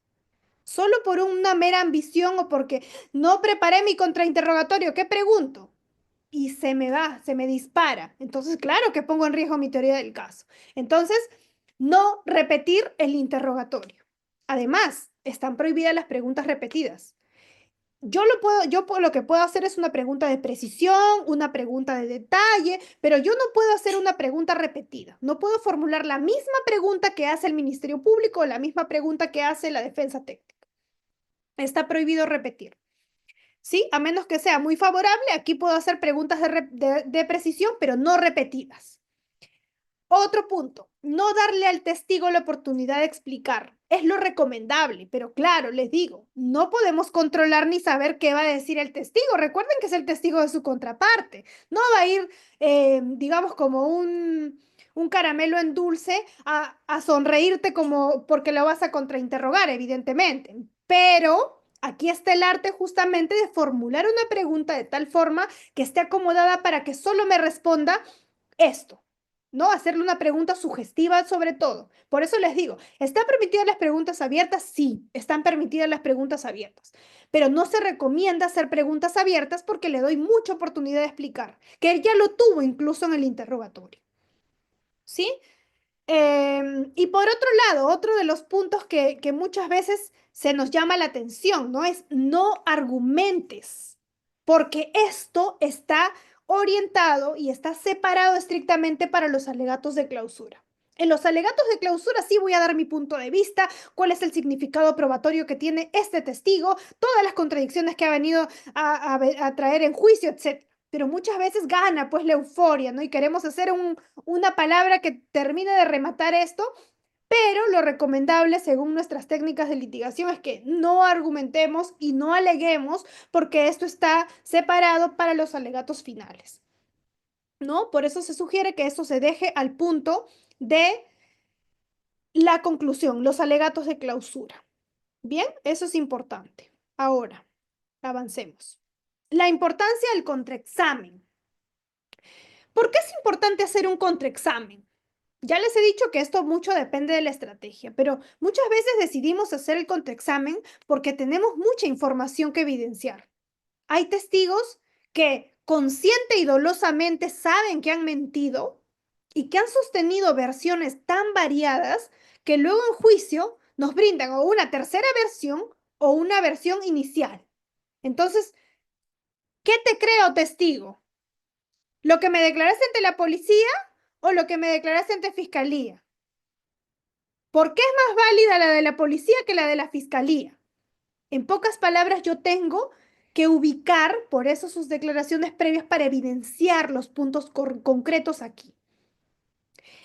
Solo por una mera ambición o porque no preparé mi contrainterrogatorio. ¿Qué pregunto? Y se me va, se me dispara. Entonces, claro que pongo en riesgo mi teoría del caso. Entonces, no repetir el interrogatorio. Además, están prohibidas las preguntas repetidas. Lo que puedo hacer es una pregunta de precisión, una pregunta de detalle, pero yo no puedo hacer una pregunta repetida. No puedo formular la misma pregunta que hace el Ministerio Público o la misma pregunta que hace la defensa técnica. Está prohibido repetir. ¿Sí? A menos que sea muy favorable, aquí puedo hacer preguntas de precisión, pero no repetidas. Otro punto, no darle al testigo la oportunidad de explicar. Es lo recomendable, pero claro, les digo, no podemos controlar ni saber qué va a decir el testigo. Recuerden que es el testigo de su contraparte. No va a ir, digamos, como un caramelo en dulce a sonreírte como porque lo vas a contrainterrogar, evidentemente. Pero aquí está el arte justamente de formular una pregunta de tal forma que esté acomodada para que solo me responda esto. ¿No? Hacerle una pregunta sugestiva sobre todo. Por eso les digo, ¿están permitidas las preguntas abiertas? Sí, están permitidas las preguntas abiertas. Pero no se recomienda hacer preguntas abiertas porque le doy mucha oportunidad de explicar, que él ya lo tuvo incluso en el interrogatorio. ¿Sí? Y por otro lado, otro de los puntos que muchas veces se nos llama la atención, ¿no? Es no argumentes, porque esto está orientado y está separado estrictamente para los alegatos de clausura. En los alegatos de clausura sí voy a dar mi punto de vista, cuál es el significado probatorio que tiene este testigo, todas las contradicciones que ha venido a traer en juicio, etc. Pero muchas veces gana pues la euforia, ¿no? Y queremos hacer una palabra que termine de rematar esto, pero lo recomendable, según nuestras técnicas de litigación, es que no argumentemos y no aleguemos porque esto está separado para los alegatos finales, ¿no? Por eso se sugiere que esto se deje al punto de la conclusión, los alegatos de clausura. Bien, eso es importante. Ahora, avancemos. La importancia del contraexamen. ¿Por qué es importante hacer un contraexamen? Ya les he dicho que esto mucho depende de la estrategia, pero muchas veces decidimos hacer el contraexamen porque tenemos mucha información que evidenciar. Hay testigos que consciente y dolosamente saben que han mentido y que han sostenido versiones tan variadas que luego en juicio nos brindan o una tercera versión o una versión inicial. Entonces, ¿qué te creo, testigo? ¿Lo que me declaraste ante la policía o lo que me declaraste ante fiscalía? ¿Por qué es más válida la de la policía que la de la fiscalía? En pocas palabras, yo tengo que ubicar, por eso sus declaraciones previas, para evidenciar los puntos concretos aquí.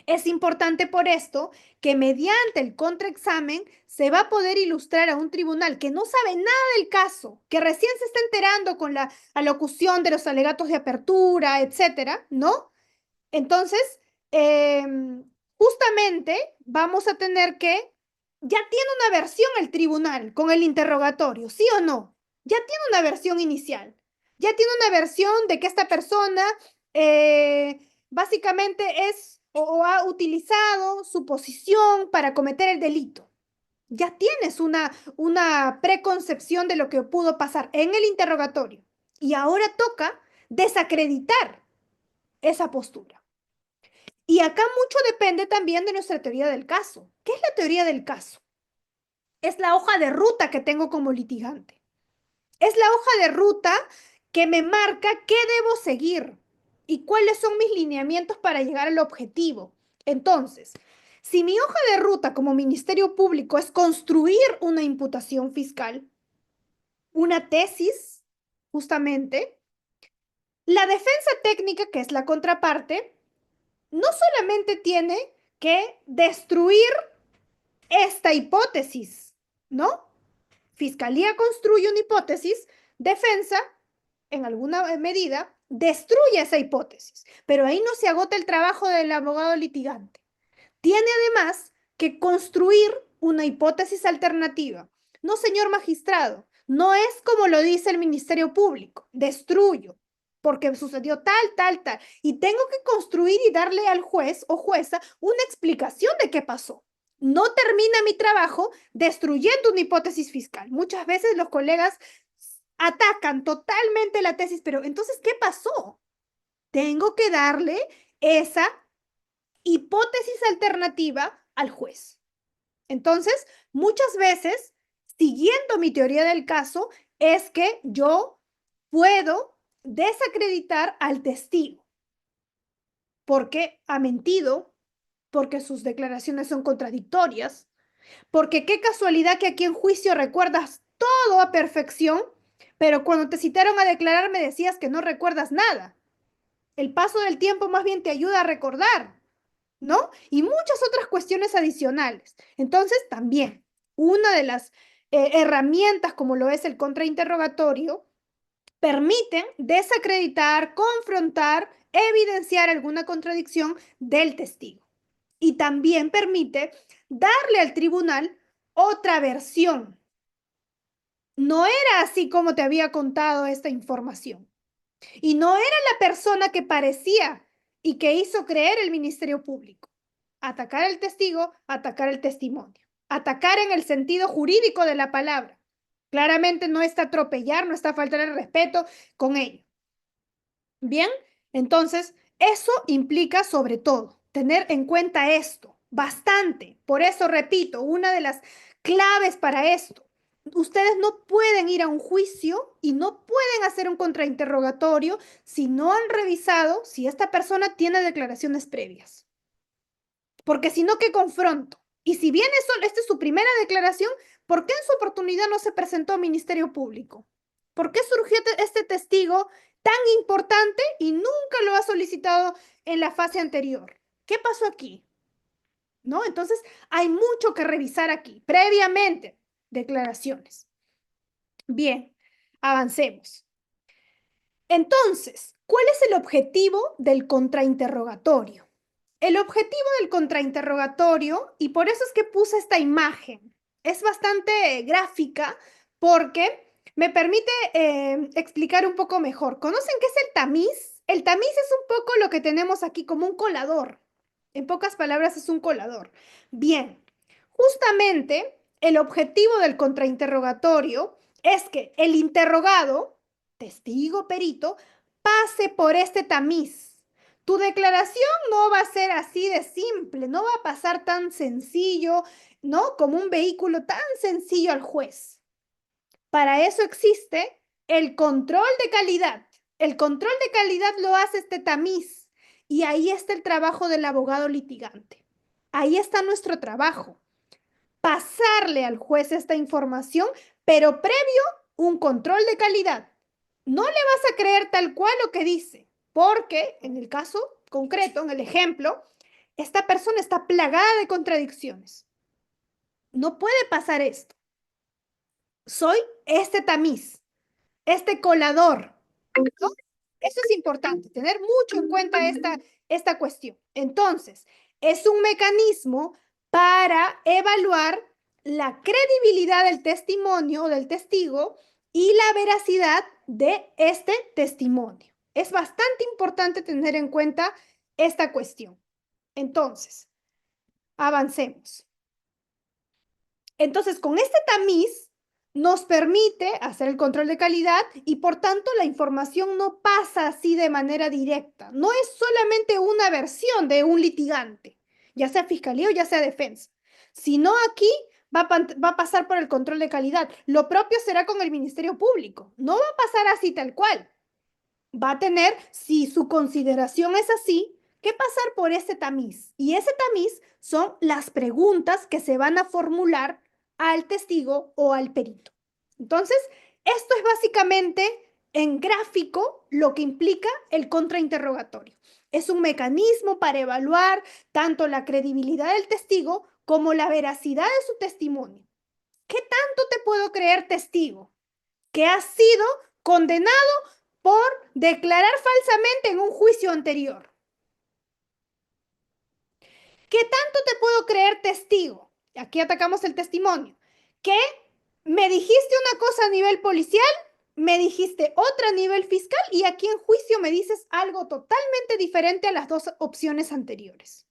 Es importante por esto que mediante el contraexamen se va a poder ilustrar a un tribunal que no sabe nada del caso, que recién se está enterando con la alocución de los alegatos de apertura, etcétera, ¿no? Entonces, justamente vamos a tener que ya tiene una versión el tribunal con el interrogatorio, ¿sí o no? Ya tiene una versión inicial. Ya tiene una versión de que esta persona básicamente es o ha utilizado su posición para cometer el delito. Ya tienes una preconcepción de lo que pudo pasar en el interrogatorio. Y ahora toca desacreditar esa postura. Y acá mucho depende también de nuestra teoría del caso. ¿Qué es la teoría del caso? Es la hoja de ruta que tengo como litigante. Es la hoja de ruta que me marca qué debo seguir y cuáles son mis lineamientos para llegar al objetivo. Entonces, si mi hoja de ruta como Ministerio Público es construir una imputación fiscal, una tesis, justamente, la defensa técnica, que es la contraparte, no solamente tiene que destruir esta hipótesis, ¿no? Fiscalía construye una hipótesis, defensa, en alguna medida, destruye esa hipótesis, pero ahí no se agota el trabajo del abogado litigante. Tiene además que construir una hipótesis alternativa. No, señor magistrado, no es como lo dice el Ministerio Público, destruyo, porque sucedió tal, y tengo que construir y darle al juez o jueza una explicación de qué pasó. No termina mi trabajo destruyendo una hipótesis fiscal. Muchas veces los colegas atacan totalmente la tesis, pero entonces, ¿qué pasó? Tengo que darle esa hipótesis alternativa al juez. Entonces, muchas veces, siguiendo mi teoría del caso, es que yo puedo desacreditar al testigo porque ha mentido, porque sus declaraciones son contradictorias, porque qué casualidad que aquí en juicio recuerdas todo a perfección, pero cuando te citaron a declarar me decías que no recuerdas nada. El paso del tiempo más bien te ayuda a recordar, ¿no? Y muchas otras cuestiones adicionales. Entonces, también, una de las herramientas, como lo es el contrainterrogatorio, permiten desacreditar, confrontar, evidenciar alguna contradicción del testigo. Y también permite darle al tribunal otra versión. No era así como te había contado esta información. Y no era la persona que parecía y que hizo creer el Ministerio Público. Atacar al testigo, atacar el testimonio. Atacar en el sentido jurídico de la palabra. Claramente no está atropellar, no está faltar el respeto con ello. Bien, entonces eso implica sobre todo tener en cuenta esto bastante. Por eso repito, una de las claves para esto, ustedes no pueden ir a un juicio y no pueden hacer un contrainterrogatorio si no han revisado si esta persona tiene declaraciones previas. Porque si no, ¿qué confronto? Y si bien esta es su primera declaración, ¿por qué en su oportunidad no se presentó al Ministerio Público? ¿Por qué surgió este testigo tan importante y nunca lo ha solicitado en la fase anterior? ¿Qué pasó aquí? ¿No? Entonces, hay mucho que revisar aquí. Previamente, declaraciones. Bien, avancemos. Entonces, ¿cuál es el objetivo del contrainterrogatorio? El objetivo del contrainterrogatorio, y por eso es que puse esta imagen, es bastante gráfica porque me permite explicar un poco mejor. ¿Conocen qué es el tamiz? El tamiz es un poco lo que tenemos aquí como un colador. En pocas palabras, es un colador. Bien, justamente el objetivo del contrainterrogatorio es que el interrogado, testigo, perito, pase por este tamiz. Tu declaración no va a ser así de simple, no va a pasar tan sencillo, ¿no? Como un vehículo tan sencillo al juez. Para eso existe el control de calidad. El control de calidad lo hace este tamiz y ahí está el trabajo del abogado litigante. Ahí está nuestro trabajo. Pasarle al juez esta información, pero previo un control de calidad. No le vas a creer tal cual lo que dice, porque en el caso concreto, en el ejemplo, esta persona está plagada de contradicciones. No puede pasar esto. Soy este tamiz, este colador, ¿no? Eso es importante, tener mucho en cuenta esta cuestión. Entonces, es un mecanismo para evaluar la credibilidad del testimonio o del testigo y la veracidad de este testimonio. Es bastante importante tener en cuenta esta cuestión. Entonces, avancemos. Entonces, con este tamiz nos permite hacer el control de calidad y por tanto la información no pasa así de manera directa. No es solamente una versión de un litigante, ya sea fiscalía o ya sea defensa, sino aquí va a pasar por el control de calidad. Lo propio será con el Ministerio Público. No va a pasar así tal cual. Va a tener, si su consideración es así, que pasar por ese tamiz. Y ese tamiz son las preguntas que se van a formular al testigo o al perito. Entonces, esto es básicamente en gráfico lo que implica el contrainterrogatorio. Es un mecanismo para evaluar tanto la credibilidad del testigo como la veracidad de su testimonio. ¿Qué tanto te puedo creer, testigo, que has sido condenado por declarar falsamente en un juicio anterior? ¿Qué tanto te puedo creer, testigo? Aquí atacamos el testimonio. Que me dijiste una cosa a nivel policial, me dijiste otra a nivel fiscal y aquí en juicio me dices algo totalmente diferente a las dos opciones anteriores.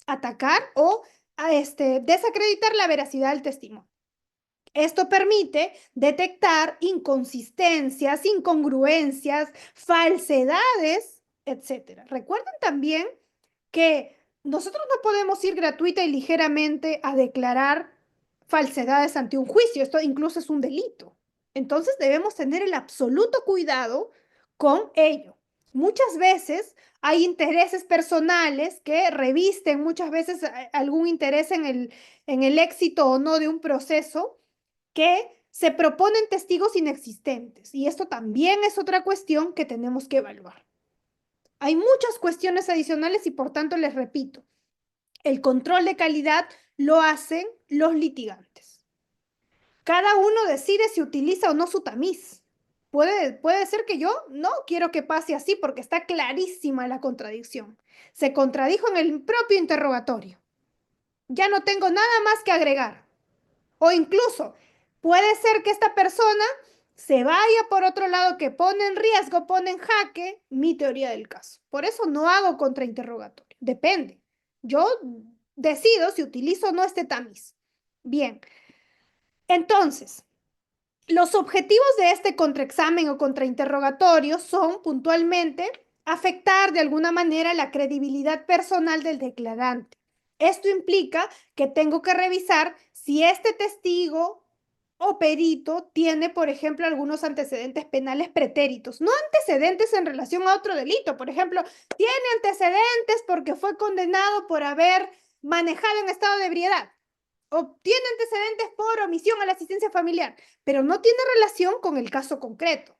Atacar o desacreditar la veracidad del testimonio. Esto permite detectar inconsistencias, incongruencias, falsedades, etc. Recuerden también que nosotros no podemos ir gratuita y ligeramente a declarar falsedades ante un juicio. Esto incluso es un delito. Entonces debemos tener el absoluto cuidado con ello. Muchas veces hay intereses personales que revisten muchas veces algún interés en el éxito o no de un proceso, que se proponen testigos inexistentes. Y esto también es otra cuestión que tenemos que evaluar. Hay muchas cuestiones adicionales y por tanto les repito, el control de calidad lo hacen los litigantes. Cada uno decide si utiliza o no su tamiz. Puede ser que yo no quiero que pase así porque está clarísima la contradicción. Se contradijo en el propio interrogatorio. Ya no tengo nada más que agregar. O incluso puede ser que esta persona se vaya por otro lado que pone en riesgo, pone en jaque mi teoría del caso. Por eso no hago contrainterrogatorio. Depende. Yo decido si utilizo o no este tamiz. Bien. Entonces, los objetivos de este contraexamen o contrainterrogatorio son puntualmente afectar de alguna manera la credibilidad personal del declarante. Esto implica que tengo que revisar si este testigo o perito tiene, por ejemplo, algunos antecedentes penales pretéritos, no antecedentes en relación a otro delito. Por ejemplo, tiene antecedentes porque fue condenado por haber manejado en estado de ebriedad o tiene antecedentes por omisión a la asistencia familiar, pero no tiene relación con el caso concreto.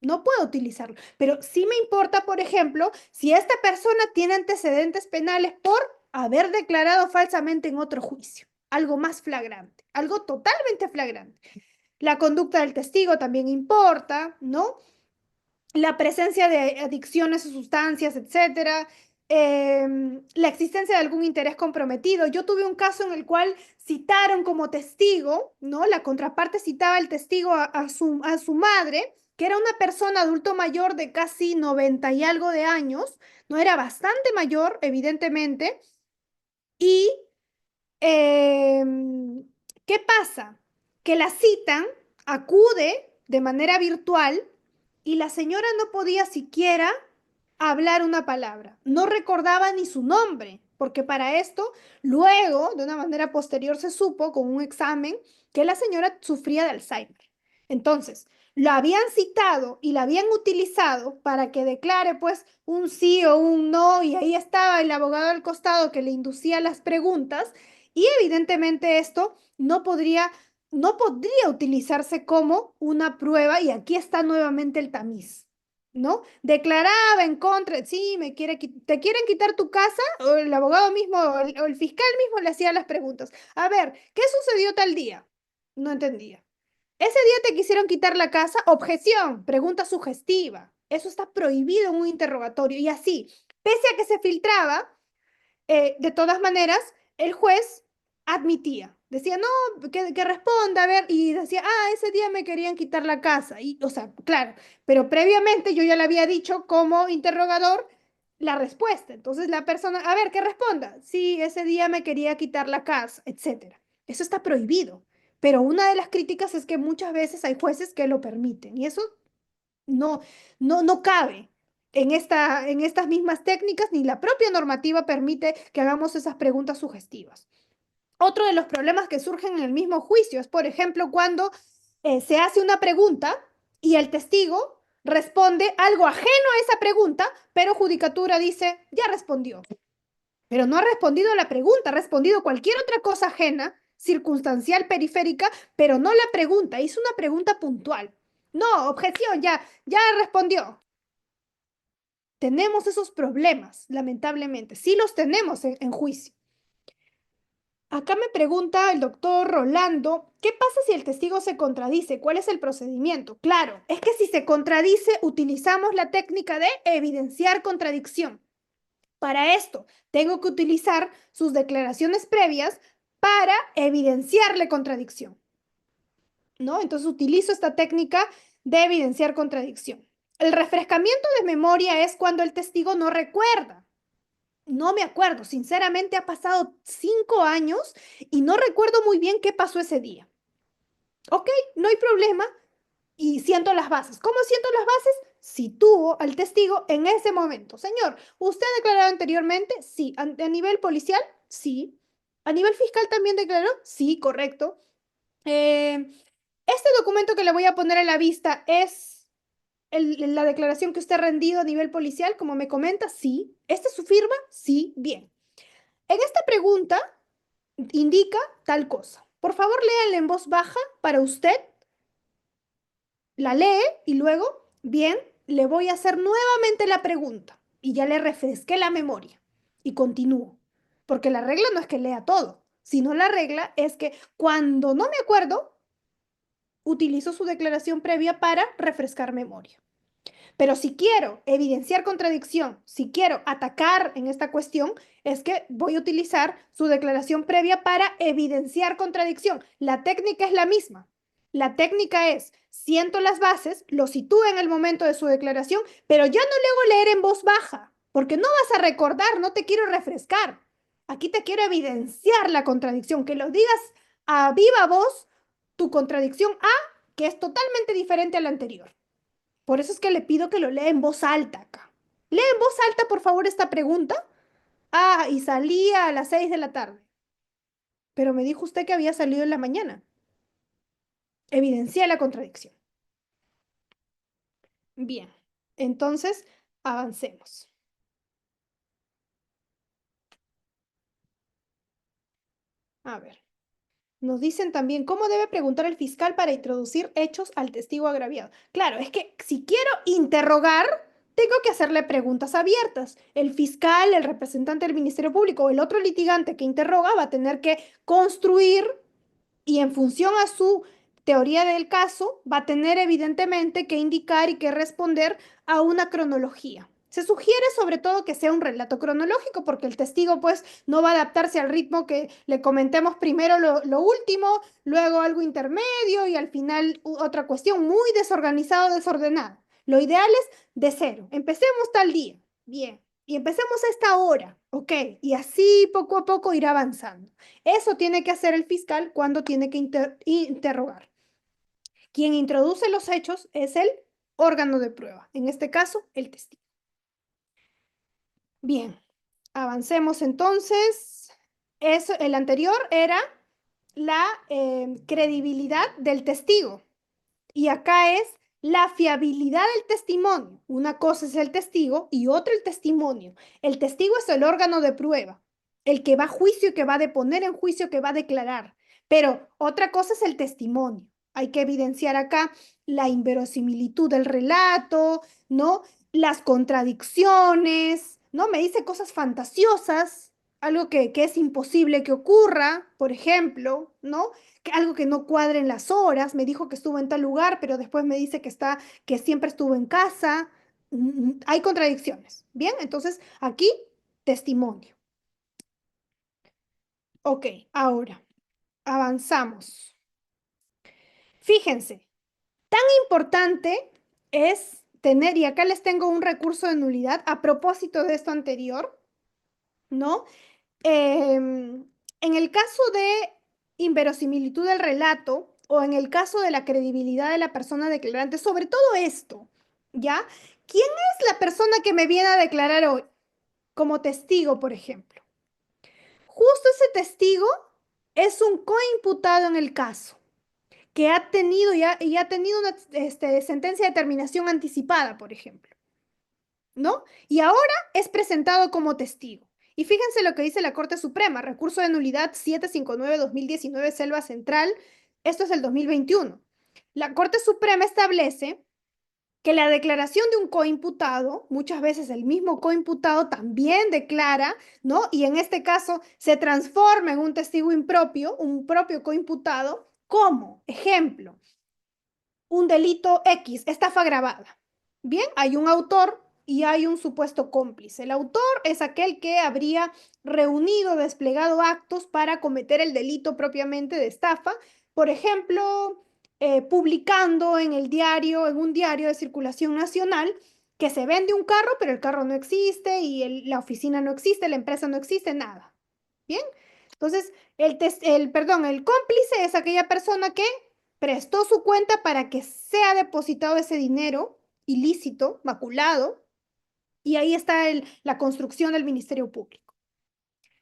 No puedo utilizarlo, pero sí me importa, por ejemplo, si esta persona tiene antecedentes penales por haber declarado falsamente en otro juicio. Algo más flagrante, algo totalmente flagrante. La conducta del testigo también importa, ¿no? La presencia de adicciones a sustancias, etcétera, la existencia de algún interés comprometido. Yo tuve un caso en el cual citaron como testigo, ¿no? La contraparte citaba al testigo a su madre, que era una persona adulto mayor de casi 90 y algo de años, no era bastante mayor, evidentemente, y ¿qué pasa? Que la citan, acude de manera virtual y la señora no podía siquiera hablar una palabra, no recordaba ni su nombre, porque para esto, luego, de una manera posterior, se supo con un examen que la señora sufría de Alzheimer. Entonces, lo habían citado y la habían utilizado para que declare pues un sí o un no, y ahí estaba el abogado al costado que le inducía las preguntas, y evidentemente esto no podría utilizarse como una prueba, y aquí está nuevamente el tamiz, ¿no? Declaraba en contra, sí, te quieren quitar tu casa, o el abogado mismo, o el fiscal mismo le hacía las preguntas. A ver, ¿qué sucedió tal día? No entendía. Ese día te quisieron quitar la casa, objeción, pregunta sugestiva. Eso está prohibido en un interrogatorio, y así, pese a que se filtraba, de todas maneras, el juez admitía. Decía, no, que responda, a ver, y decía, ese día me querían quitar la casa. Y, o sea, claro, pero previamente yo ya le había dicho como interrogador la respuesta. Entonces la persona, a ver, que responda. Sí, ese día me quería quitar la casa, etcétera. Eso está prohibido. Pero una de las críticas es que muchas veces hay jueces que lo permiten y eso no, no cabe en estas mismas técnicas, ni la propia normativa permite que hagamos esas preguntas sugestivas. Otro de los problemas que surgen en el mismo juicio es, por ejemplo, cuando se hace una pregunta y el testigo responde algo ajeno a esa pregunta, pero Judicatura dice, ya respondió. Pero no ha respondido a la pregunta, ha respondido cualquier otra cosa ajena, circunstancial, periférica, pero no la pregunta, hizo una pregunta puntual. No, objeción, ya respondió. Tenemos esos problemas, lamentablemente. Sí los tenemos en juicio. Acá me pregunta el doctor Rolando, ¿qué pasa si el testigo se contradice? ¿Cuál es el procedimiento? Claro, es que si se contradice, utilizamos la técnica de evidenciar contradicción. Para esto, tengo que utilizar sus declaraciones previas para evidenciarle contradicción, ¿no? Entonces utilizo esta técnica de evidenciar contradicción. El refrescamiento de memoria es cuando el testigo no recuerda. No me acuerdo, sinceramente ha pasado 5 años y no recuerdo muy bien qué pasó ese día. Ok, no hay problema y siento las bases. ¿Cómo siento las bases? Sitúo al testigo en ese momento. Señor, ¿usted ha declarado anteriormente? Sí. ¿A nivel policial? Sí. ¿A nivel fiscal también declaró? Sí, correcto. Este documento que le voy a poner a la vista es la declaración que usted ha rendido a nivel policial, como me comenta, sí. ¿Esta es su firma? Sí, bien. En esta pregunta indica tal cosa. Por favor, léanla en voz baja para usted, la lee y luego, bien, le voy a hacer nuevamente la pregunta y ya le refresqué la memoria y continúo. Porque la regla no es que lea todo, sino la regla es que cuando no me acuerdo, utilizo su declaración previa para refrescar memoria. Pero si quiero evidenciar contradicción, si quiero atacar en esta cuestión, es que voy a utilizar su declaración previa para evidenciar contradicción. La técnica es la misma. La técnica es, siento las bases, lo sitúo en el momento de su declaración, pero ya no le hago leer en voz baja, porque no vas a recordar, no te quiero refrescar. Aquí te quiero evidenciar la contradicción, que lo digas a viva voz, tu contradicción A, que es totalmente diferente a la anterior. Por eso es que le pido que lo lea en voz alta acá. Lea en voz alta, por favor, esta pregunta. Y salía a las 6 de la tarde. Pero me dijo usted que había salido en la mañana. Evidencia la contradicción. Bien, entonces avancemos. A ver. Nos dicen también cómo debe preguntar el fiscal para introducir hechos al testigo agraviado. Claro, es que si quiero interrogar, tengo que hacerle preguntas abiertas. El fiscal, el representante del Ministerio Público o el otro litigante que interroga va a tener que construir y en función a su teoría del caso, va a tener evidentemente que indicar y que responder a una cronología. Se sugiere sobre todo que sea un relato cronológico porque el testigo pues no va a adaptarse al ritmo que le comentemos primero lo último, luego algo intermedio y al final otra cuestión muy desorganizado, desordenada. Lo ideal es de cero. Empecemos tal día. Bien. Y empecemos a esta hora. Ok. Y así poco a poco ir avanzando. Eso tiene que hacer el fiscal cuando tiene que interrogar. Quien introduce los hechos es el órgano de prueba, en este caso, el testigo. Bien, avancemos entonces. El anterior era la credibilidad del testigo. Y acá es la fiabilidad del testimonio. Una cosa es el testigo y otra el testimonio. El testigo es el órgano de prueba, el que va a juicio, que va a deponer en juicio, que va a declarar. Pero otra cosa es el testimonio. Hay que evidenciar acá la inverosimilitud del relato, ¿no? Las contradicciones, ¿no? Me dice cosas fantasiosas, algo que es imposible que ocurra, por ejemplo, ¿no? Algo que no cuadre en las horas, me dijo que estuvo en tal lugar, pero después me dice que siempre estuvo en casa. Hay contradicciones. Bien, entonces aquí testimonio. Ok, ahora avanzamos. Fíjense, tan importante es tener, y acá les tengo un recurso de nulidad a propósito de esto anterior, ¿no? En el caso de inverosimilitud del relato o en el caso de la credibilidad de la persona declarante, sobre todo esto, ¿ya? ¿Quién es la persona que me viene a declarar hoy como testigo, por ejemplo? Justo ese testigo es un coimputado en el caso, que ha tenido y ha tenido una sentencia de terminación anticipada, por ejemplo, ¿no? Y ahora es presentado como testigo. Y fíjense lo que dice la Corte Suprema, recurso de nulidad 759-2019, Selva Central, esto es el 2021. La Corte Suprema establece que la declaración de un coimputado, muchas veces el mismo coimputado también declara, ¿no? Y en este caso se transforma en un testigo impropio, un propio coimputado, como ejemplo, un delito X, estafa agravada. Bien, hay un autor y hay un supuesto cómplice. El autor es aquel que habría reunido, desplegado actos para cometer el delito propiamente de estafa. Por ejemplo, publicando en el diario, en un diario de circulación nacional, que se vende un carro, pero el carro no existe y la oficina no existe, la empresa no existe, nada. Bien, entonces el cómplice es aquella persona que prestó su cuenta para que sea depositado ese dinero ilícito, maculado, y ahí está la construcción del Ministerio Público.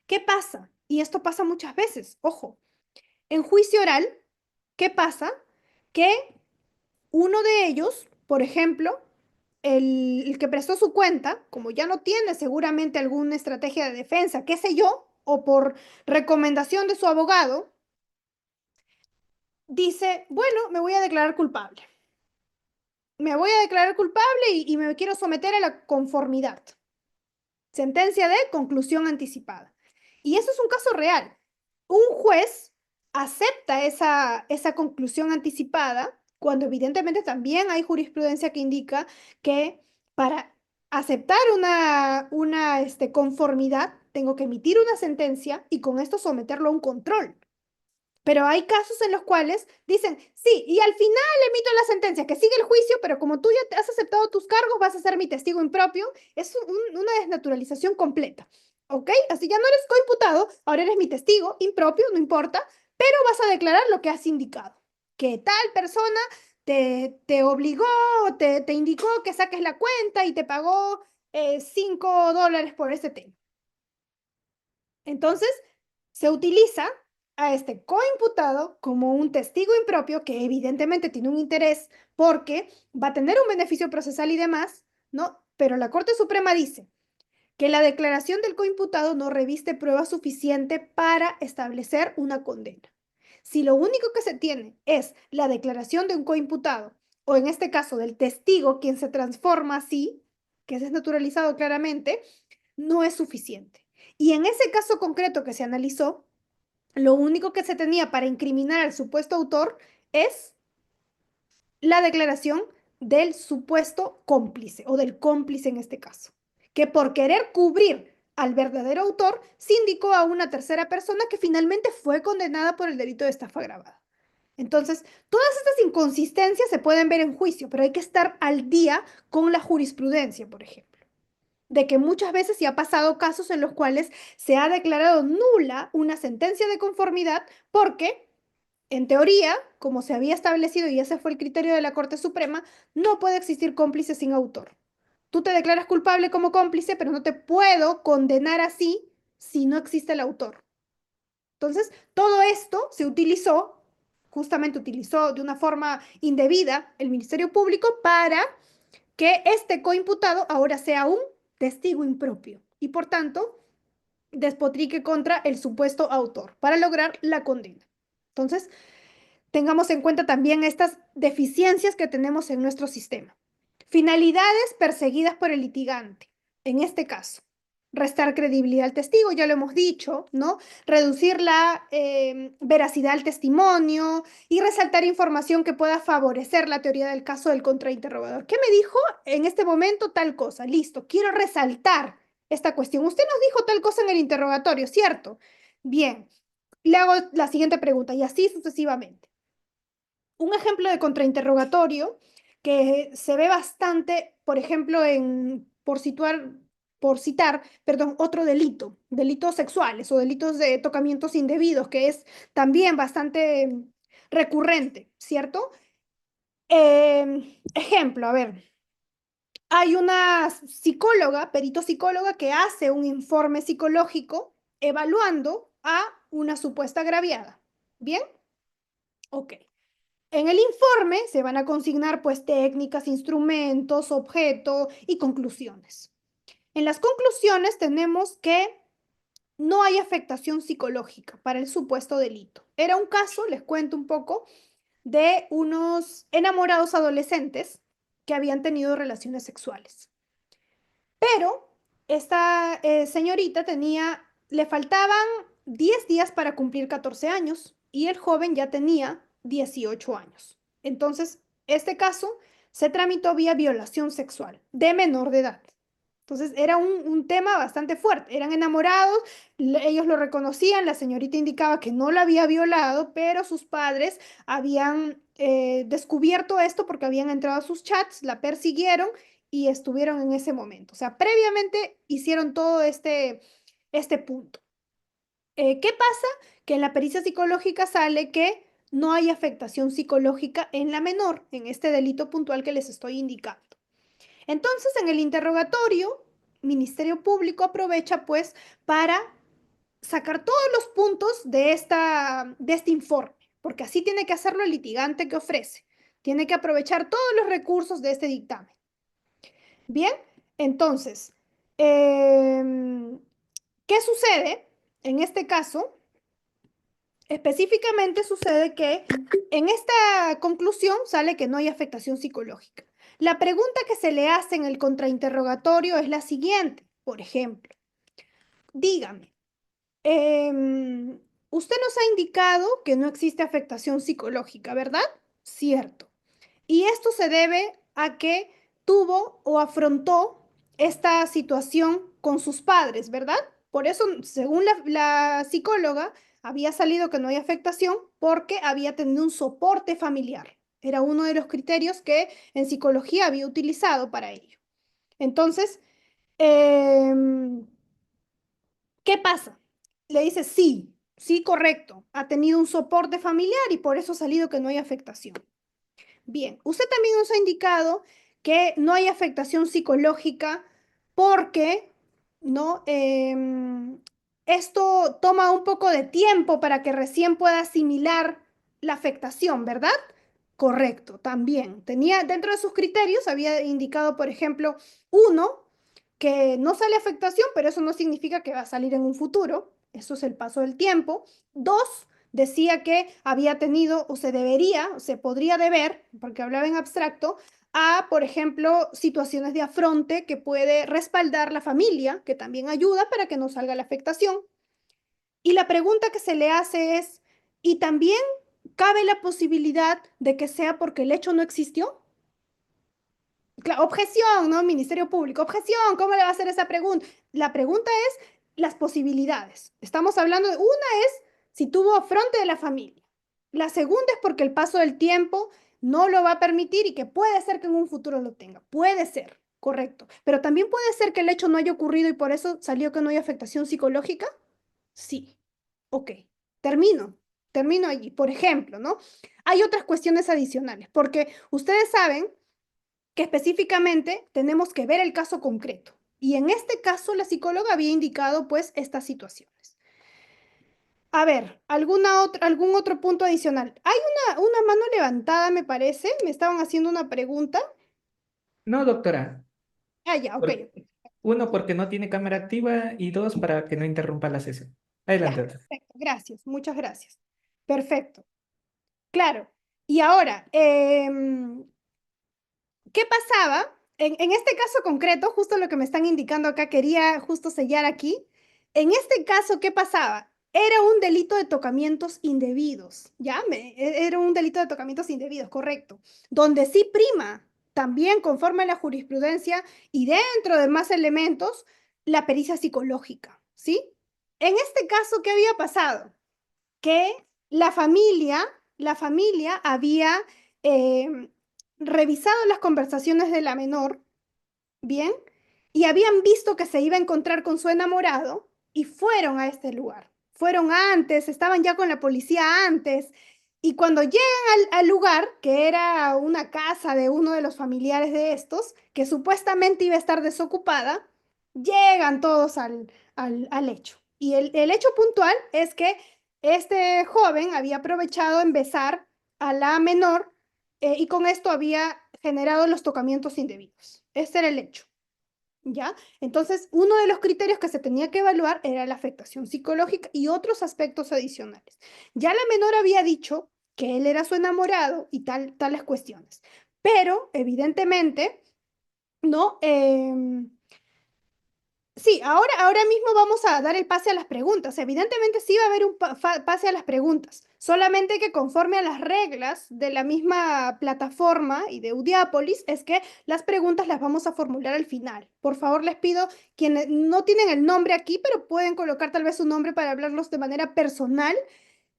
¿Qué pasa? Y esto pasa muchas veces, ojo, en juicio oral, ¿qué pasa? Que uno de ellos, por ejemplo, el que prestó su cuenta, como ya no tiene seguramente alguna estrategia de defensa, qué sé yo, o por recomendación de su abogado, dice, bueno, me voy a declarar culpable. Me voy a declarar culpable y me quiero someter a la conformidad. Sentencia de conclusión anticipada. Y eso es un caso real. Un juez acepta esa conclusión anticipada cuando evidentemente también hay jurisprudencia que indica que para aceptar una conformidad tengo que emitir una sentencia y con esto someterlo a un control. Pero hay casos en los cuales dicen, sí, y al final emito la sentencia, que sigue el juicio, pero como tú ya te has aceptado tus cargos, vas a ser mi testigo impropio. Es una desnaturalización completa, ¿ok? Así ya no eres coimputado, ahora eres mi testigo impropio, no importa, pero vas a declarar lo que has indicado. Que tal persona te obligó, te indicó que saques la cuenta y te pagó $5 por ese tema. Entonces, se utiliza a este coimputado como un testigo impropio que evidentemente tiene un interés porque va a tener un beneficio procesal y demás, ¿no? Pero la Corte Suprema dice que la declaración del coimputado no reviste prueba suficiente para establecer una condena. Si lo único que se tiene es la declaración de un coimputado, o en este caso del testigo, quien se transforma así, que es desnaturalizado claramente, no es suficiente. Y en ese caso concreto que se analizó, lo único que se tenía para incriminar al supuesto autor es la declaración del supuesto cómplice o del cómplice en este caso, que por querer cubrir al verdadero autor, se indicó a una tercera persona que finalmente fue condenada por el delito de estafa agravada. Entonces, todas estas inconsistencias se pueden ver en juicio, pero hay que estar al día con la jurisprudencia, por ejemplo, de que muchas veces se ha pasado casos en los cuales se ha declarado nula una sentencia de conformidad porque, en teoría, como se había establecido y ese fue el criterio de la Corte Suprema, no puede existir cómplice sin autor. Tú te declaras culpable como cómplice, pero no te puedo condenar así si no existe el autor. Entonces, todo esto se utilizó, justamente utilizó de una forma indebida el Ministerio Público para que este coimputado ahora sea un testigo impropio y por tanto despotrique contra el supuesto autor para lograr la condena. Entonces, tengamos en cuenta también estas deficiencias que tenemos en nuestro sistema. Finalidades perseguidas por el litigante. En este caso, restar credibilidad al testigo, ya lo hemos dicho, ¿no? Reducir la veracidad al testimonio y resaltar información que pueda favorecer la teoría del caso del contrainterrogador. ¿Qué me dijo en este momento tal cosa? Listo, quiero resaltar esta cuestión. Usted nos dijo tal cosa en el interrogatorio, ¿cierto? Bien. le hago la siguiente pregunta y así sucesivamente. Un ejemplo de contrainterrogatorio que se ve bastante, por ejemplo, por citar, perdón, otro delito, delitos sexuales o delitos de tocamientos indebidos, que es también bastante recurrente, ¿cierto? Ejemplo, a ver, hay una psicóloga, perito psicóloga, que hace un informe psicológico evaluando a una supuesta agraviada. ¿Bien? Ok. En el informe se van a consignar pues técnicas, instrumentos, objeto y conclusiones. En las conclusiones tenemos que no hay afectación psicológica para el supuesto delito. Era un caso, les cuento un poco, de unos enamorados adolescentes que habían tenido relaciones sexuales. Pero esta señorita le faltaban 10 días para cumplir 14 años y el joven ya tenía 18 años. Entonces, este caso se tramitó vía violación sexual de menor de edad. Entonces, era un tema bastante fuerte. Eran enamorados, ellos lo reconocían, la señorita indicaba que no la había violado, pero sus padres habían descubierto esto porque habían entrado a sus chats, la persiguieron y estuvieron en ese momento. O sea, previamente hicieron todo este punto. ¿Qué pasa? Que en la pericia psicológica sale que no hay afectación psicológica en la menor, en este delito puntual que les estoy indicando. Entonces, en el interrogatorio, Ministerio Público aprovecha pues para sacar todos los puntos de este informe, porque así tiene que hacerlo el litigante que ofrece. Tiene que aprovechar todos los recursos de este dictamen. Bien, entonces, em, ¿qué sucede? En este caso, específicamente sucede que en esta conclusión sale que no hay afectación psicológica. La pregunta que se le hace en el contrainterrogatorio es la siguiente, por ejemplo, dígame, usted nos ha indicado que no existe afectación psicológica, ¿verdad? Cierto. Y esto se debe a que tuvo o afrontó esta situación con sus padres, ¿verdad? Por eso, según la psicóloga, había salido que no hay afectación porque había tenido un soporte familiar. Era uno de los criterios que en psicología había utilizado para ello. Entonces, em, ¿qué pasa? Le dice, sí, sí, correcto, ha tenido un soporte familiar y por eso ha salido que no hay afectación. Bien, usted también nos ha indicado que no hay afectación psicológica porque, ¿no? Esto toma un poco de tiempo para que recién pueda asimilar la afectación, ¿verdad? Correcto, también. Tenía dentro de sus criterios, había indicado, por ejemplo, uno, que no sale afectación, pero eso no significa que va a salir en un futuro. Eso es el paso del tiempo. Dos, decía que había tenido o se debería o se podría deber, porque hablaba en abstracto, a, por ejemplo, situaciones de afronte que puede respaldar la familia, que también ayuda para que no salga la afectación. Y la pregunta que se le hace es, ¿y también cabe la posibilidad de que sea porque el hecho no existió? Objeción, ¿no? Ministerio Público, objeción, ¿cómo le va a hacer esa pregunta? La pregunta es las posibilidades. Estamos hablando de una es si tuvo afronte de la familia. La segunda es porque el paso del tiempo no lo va a permitir y que puede ser que en un futuro lo tenga. Puede ser, correcto. Pero también puede ser que el hecho no haya ocurrido y por eso salió que no hay afectación psicológica. Sí. Ok. Termino. Termino allí. Por ejemplo, ¿no? Hay otras cuestiones adicionales, porque ustedes saben que específicamente tenemos que ver el caso concreto. Y en este caso la psicóloga había indicado pues estas situaciones. A ver, algún otro punto adicional? Hay una mano levantada, me parece. Me estaban haciendo una pregunta. No, doctora. Ah, ya, ok, Por- ok. Uno, porque no tiene cámara activa y dos, para que no interrumpa la sesión. Adelante, Ya, doctora. perfecto. Gracias, muchas gracias. Perfecto. Claro. Y ahora, ¿qué pasaba? En este caso concreto, justo lo que me están indicando acá, quería justo sellar aquí. En este caso, ¿qué pasaba? Era un delito de tocamientos indebidos, ¿ya? Era un delito de tocamientos indebidos, correcto. Donde sí prima, también conforme a la jurisprudencia y dentro de más elementos, la pericia psicológica, ¿sí? En este caso, ¿qué había pasado? que la familia había eh, revisado las conversaciones de la menor, ¿bien? Y habían visto que se iba a encontrar con su enamorado y fueron a este lugar. Fueron antes, estaban ya con la policía antes. Y cuando llegan al lugar, que era una casa de uno de los familiares de estos, que supuestamente iba a estar desocupada, llegan todos al hecho. Y el hecho puntual es que este joven había aprovechado en besar a la menor y con esto había generado los tocamientos indebidos. Este era el hecho. ¿Ya? Entonces, uno de los criterios que se tenía que evaluar era la afectación psicológica y otros aspectos adicionales. Ya la menor había dicho que él era su enamorado y tales cuestiones, pero evidentemente, ¿no? Sí, ahora mismo vamos a dar el pase a las preguntas. Evidentemente sí va a haber un pase a las preguntas, solamente que conforme a las reglas de la misma plataforma y de Audiapolis, es que las preguntas las vamos a formular al final. Por favor, les pido, quienes no tienen el nombre aquí, pero pueden colocar tal vez su nombre para hablarlos de manera personal,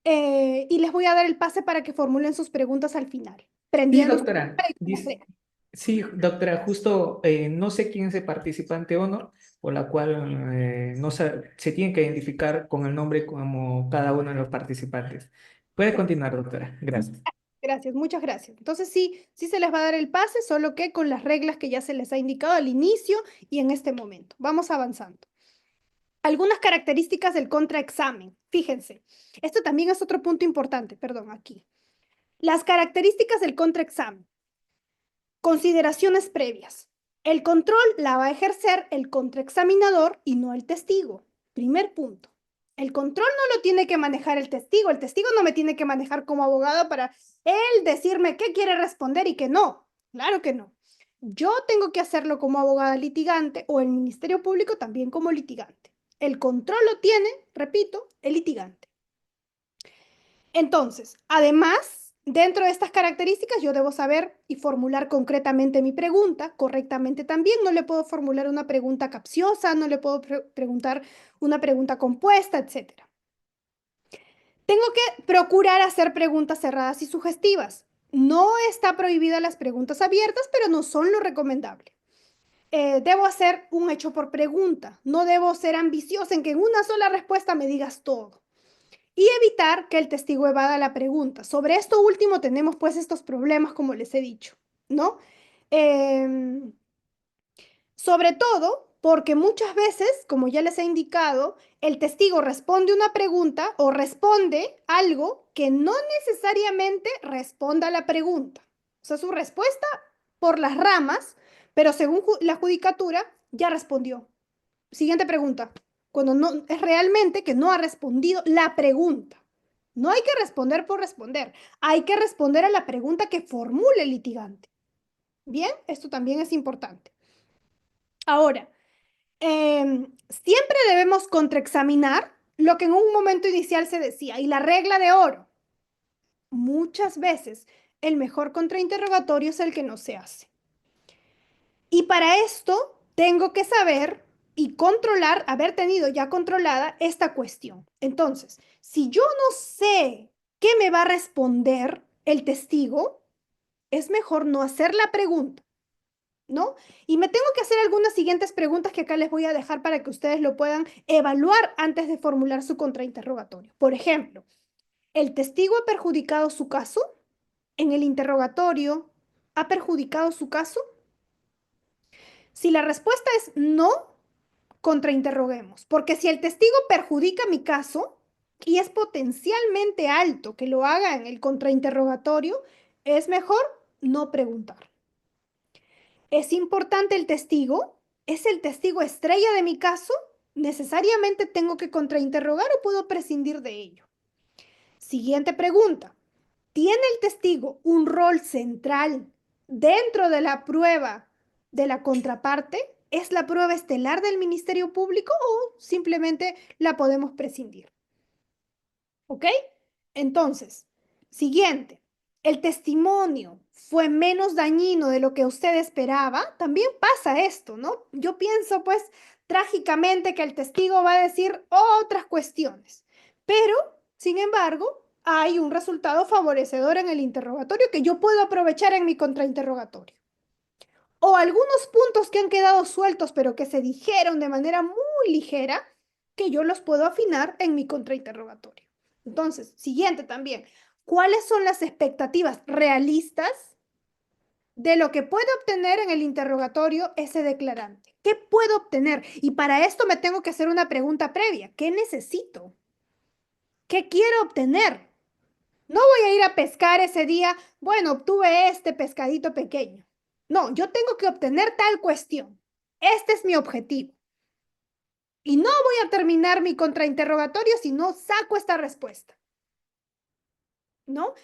y les voy a dar el pase para que formulen sus preguntas al final, Sí, prendiendo su doctora. cámara y con las reglas. Sí, doctora, justo no sé quién es el participante honor, por la cual no se tiene que identificar con el nombre como cada uno de los participantes. Puede continuar, doctora. Gracias. Gracias, muchas gracias. Entonces sí se les va a dar el pase, solo que con las reglas que ya se les ha indicado al inicio y en este momento. Vamos avanzando. Algunas características del contraexamen. Fíjense, esto también es otro punto importante, perdón, aquí. Las características del contraexamen. Consideraciones previas. El control la va a ejercer el contraexaminador y no el testigo. Primer punto. El control no lo tiene que manejar el testigo no me tiene que manejar como abogado para él decirme qué quiere responder y qué no. Claro que no. Yo tengo que hacerlo como abogada litigante o el Ministerio Público también como litigante. El control lo tiene, repito, el litigante. Entonces, además, dentro de estas características, yo debo saber y formular concretamente mi pregunta, correctamente también. No le puedo formular una pregunta capciosa, no le puedo preguntar una pregunta compuesta, etcétera. Tengo que procurar hacer preguntas cerradas y sugestivas. No está prohibida las preguntas abiertas, pero no son lo recomendable. Debo hacer un hecho por pregunta. No debo ser ambiciosa en que en una sola respuesta me digas todo y evitar que el testigo evada la pregunta. Sobre esto último tenemos pues estos problemas, como les he dicho, ¿no? Em, Sobre todo porque muchas veces, como ya les he indicado, el testigo responde una pregunta o responde algo que no necesariamente responda a la pregunta. O sea, su respuesta por las ramas, pero según la judicatura ya respondió. Siguiente pregunta. Cuando no es realmente que no ha respondido la pregunta. No hay que responder por responder. Hay que responder a la pregunta que formule el litigante. Bien, esto también es importante. Ahora, siempre debemos contraexaminar lo que en un momento inicial se decía y la regla de oro. Muchas veces el mejor contrainterrogatorio es el que no se hace. Y para esto tengo que saber y controlar, haber tenido ya controlada esta cuestión. Entonces, si yo no sé qué me va a responder el testigo, es mejor no hacer la pregunta, ¿no? Y me tengo que hacer algunas siguientes preguntas que acá les voy a dejar para que ustedes lo puedan evaluar antes de formular su contrainterrogatorio. Por ejemplo, ¿el testigo ha perjudicado su caso? En el interrogatorio, ¿ha perjudicado su caso? Si la respuesta es no, contrainterroguemos, porque si el testigo perjudica mi caso y es potencialmente alto que lo haga en el contrainterrogatorio, es mejor no preguntar. ¿Es importante el testigo? ¿Es el testigo estrella de mi caso? ¿Necesariamente tengo que contrainterrogar o puedo prescindir de ello? Siguiente pregunta. ¿Tiene el testigo un rol central dentro de la prueba de la contraparte? ¿Es la prueba estelar del Ministerio Público o simplemente la podemos prescindir? ¿Ok? Entonces, siguiente. ¿El testimonio fue menos dañino de lo que usted esperaba? También pasa esto, ¿no? Yo pienso, pues, trágicamente que el testigo va a decir otras cuestiones, pero Sin embargo, hay un resultado favorecedor en el interrogatorio que yo puedo aprovechar en mi contrainterrogatorio. O algunos puntos que han quedado sueltos, pero que se dijeron de manera muy ligera, que yo los puedo afinar en mi contrainterrogatorio. Entonces, siguiente también, ¿cuáles son las expectativas realistas de lo que puede obtener en el interrogatorio ese declarante? ¿Qué puedo obtener? Y para esto me tengo que hacer una pregunta previa. ¿Qué necesito? ¿Qué quiero obtener? No voy a ir a pescar ese día, bueno, obtuve este pescadito pequeño. No, yo tengo que obtener tal cuestión. Este es mi objetivo. Y no voy a terminar mi contrainterrogatorio si no saco esta respuesta, ¿no?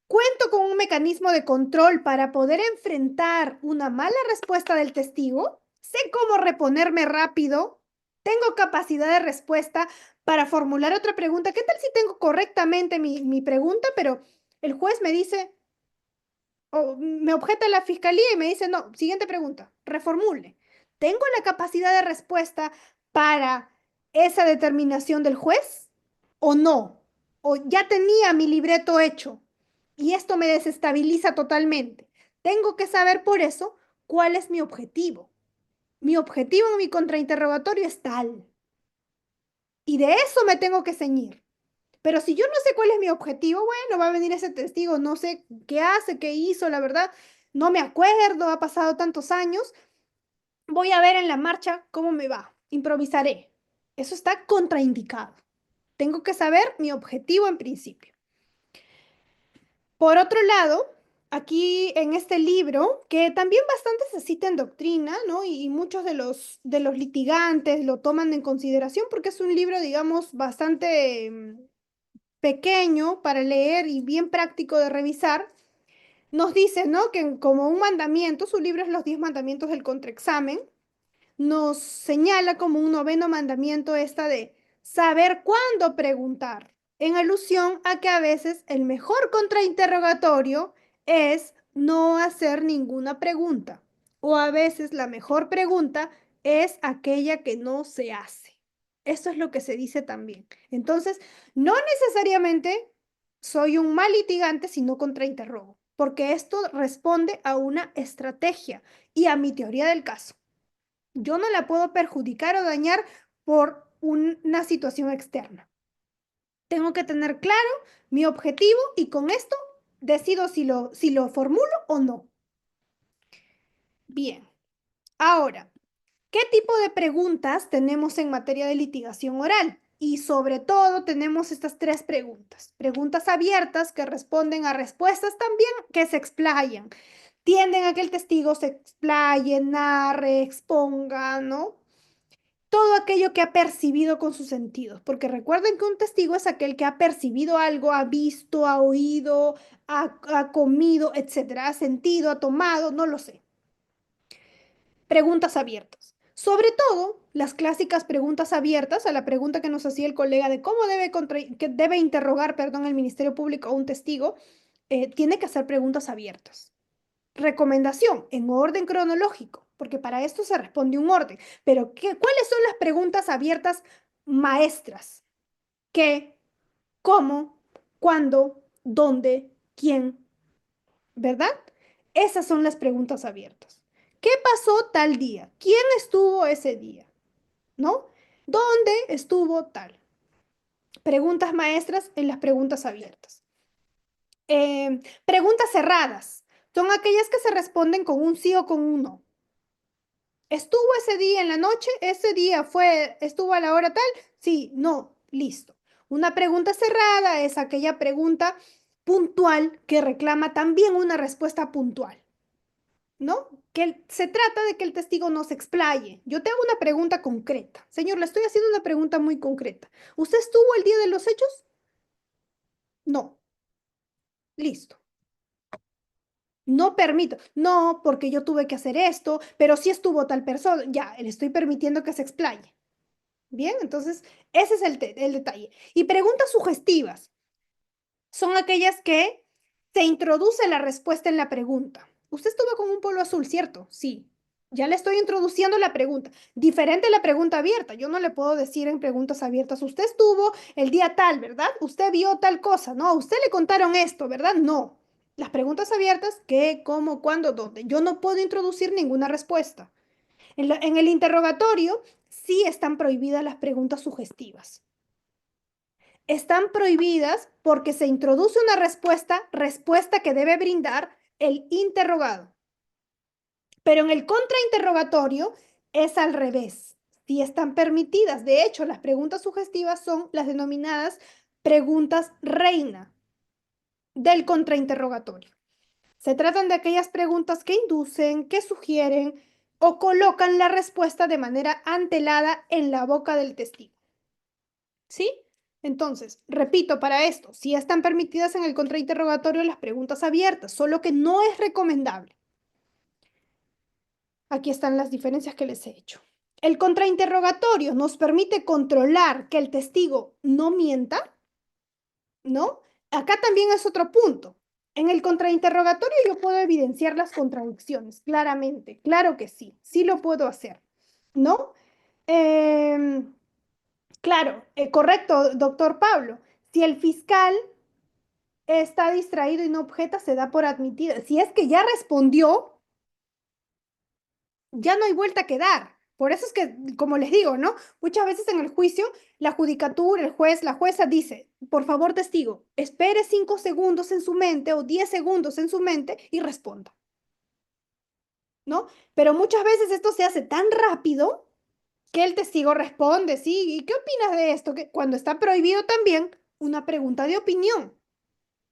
Cuento con un mecanismo de control para poder enfrentar una mala respuesta del testigo. Sé cómo reponerme rápido. Tengo capacidad de respuesta para formular otra pregunta. ¿Qué tal si tengo correctamente mi pregunta, pero el juez me dice, o me objeta la fiscalía y me dice, no, siguiente pregunta, reformule. ¿Tengo la capacidad de respuesta para esa determinación del juez o no? ¿O ya tenía mi libreto hecho y esto me desestabiliza totalmente? Tengo que saber por eso cuál es mi objetivo. Mi objetivo en mi contrainterrogatorio es tal y de eso me tengo que ceñir. Pero si yo no sé cuál es mi objetivo, bueno, va a venir ese testigo, no sé qué hace, qué hizo, la verdad, no me acuerdo, ha pasado tantos años, voy a ver en la marcha cómo me va, improvisaré. Eso está contraindicado. Tengo que saber mi objetivo en principio. Por otro lado, aquí en este libro, que también bastante se cita en doctrina, ¿no? Y muchos de los litigantes lo toman en consideración porque es un libro, digamos, bastante pequeño para leer y bien práctico de revisar, nos dice, ¿no? Que como un mandamiento, su libro es Los 10 mandamientos del contraexamen, nos señala como un noveno mandamiento esta de saber cuándo preguntar, en alusión a que a veces el mejor contrainterrogatorio es no hacer ninguna pregunta, o a veces la mejor pregunta es aquella que no se hace. Eso es lo que se dice también. Entonces, no necesariamente soy un mal litigante si no contrainterrogo, porque esto responde a una estrategia y a mi teoría del caso. Yo no la puedo perjudicar o dañar por una situación externa. Tengo que tener claro mi objetivo y con esto decido si lo formulo o no. Bien, ahora, ¿qué tipo de preguntas tenemos en materia de litigación oral? Y sobre todo tenemos estas tres preguntas. Preguntas abiertas que responden a respuestas también que se explayan. Tienden a que el testigo se explaye, narre, exponga, ¿no? Todo aquello que ha percibido con sus sentidos, porque recuerden que un testigo es aquel que ha percibido algo, ha visto, ha oído, ha comido, etcétera, ha sentido, ha tomado, no lo sé. Preguntas abiertas. Sobre todo, las clásicas preguntas abiertas a la pregunta que nos hacía el colega de cómo que debe interrogar, perdón, el Ministerio Público a un testigo, tiene que hacer preguntas abiertas. Recomendación, en orden cronológico, porque para esto se responde un orden. Pero ¿cuáles son las preguntas abiertas maestras? ¿Qué? ¿Cómo? ¿Cuándo? ¿Dónde? ¿Quién? ¿Verdad? Esas son las preguntas abiertas. ¿Qué pasó tal día? ¿Quién estuvo ese día? ¿No? ¿Dónde estuvo tal? Preguntas maestras en las preguntas abiertas. Preguntas cerradas. Son aquellas que se responden con un sí o con un no. ¿Estuvo ese día en la noche? ¿Ese día estuvo a la hora tal? Sí, no, listo. Una pregunta cerrada es aquella pregunta puntual que reclama también una respuesta puntual, ¿no? Se trata de que el testigo no se explaye. Yo te hago una pregunta concreta. Señor, le estoy haciendo una pregunta muy concreta. ¿Usted estuvo el día de los hechos? No, listo. No permito. No, porque yo tuve que hacer esto, pero sí estuvo tal persona. Ya, le estoy permitiendo que se explaye. Bien, entonces ese es el detalle. Y preguntas sugestivas son aquellas que se introduce la respuesta en la pregunta. Usted estuvo con un polo azul, ¿cierto? Sí. Ya le estoy introduciendo la pregunta. Diferente a la pregunta abierta. Yo no le puedo decir en preguntas abiertas, usted estuvo el día tal, ¿verdad? Usted vio tal cosa, ¿no? A usted le contaron esto, ¿verdad? No. Las preguntas abiertas, ¿qué, cómo, cuándo, dónde? Yo no puedo introducir ninguna respuesta. En el interrogatorio sí están prohibidas las preguntas sugestivas. Están prohibidas porque se introduce una respuesta que debe brindar el interrogado. Pero en el contrainterrogatorio es al revés. Sí están permitidas. De hecho, las preguntas sugestivas son las denominadas preguntas reina del contrainterrogatorio. Se tratan de aquellas preguntas que inducen, que sugieren o colocan la respuesta de manera antelada en la boca del testigo. ¿Sí? Entonces, repito, para esto, sí están permitidas en el contrainterrogatorio las preguntas abiertas, solo que no es recomendable. Aquí están las diferencias que les he hecho. El contrainterrogatorio nos permite controlar que el testigo no mienta, ¿no? Acá también es otro punto. En el contrainterrogatorio yo puedo evidenciar las contradicciones, claramente, claro que sí, sí lo puedo hacer, ¿no? Em, claro, correcto, doctor Pablo. Si el fiscal está distraído y no objeta, se da por admitida. Si es que ya respondió, ya no hay vuelta que dar. Por eso es que, como les digo, ¿no? Muchas veces en el juicio, la judicatura, el juez, la jueza dice, por favor, testigo, espere 5 segundos en su mente o 10 segundos en su mente y responda, ¿no? Pero muchas veces esto se hace tan rápido que el testigo responde, sí, ¿y qué opinas de esto? Que cuando está prohibido también una pregunta de opinión.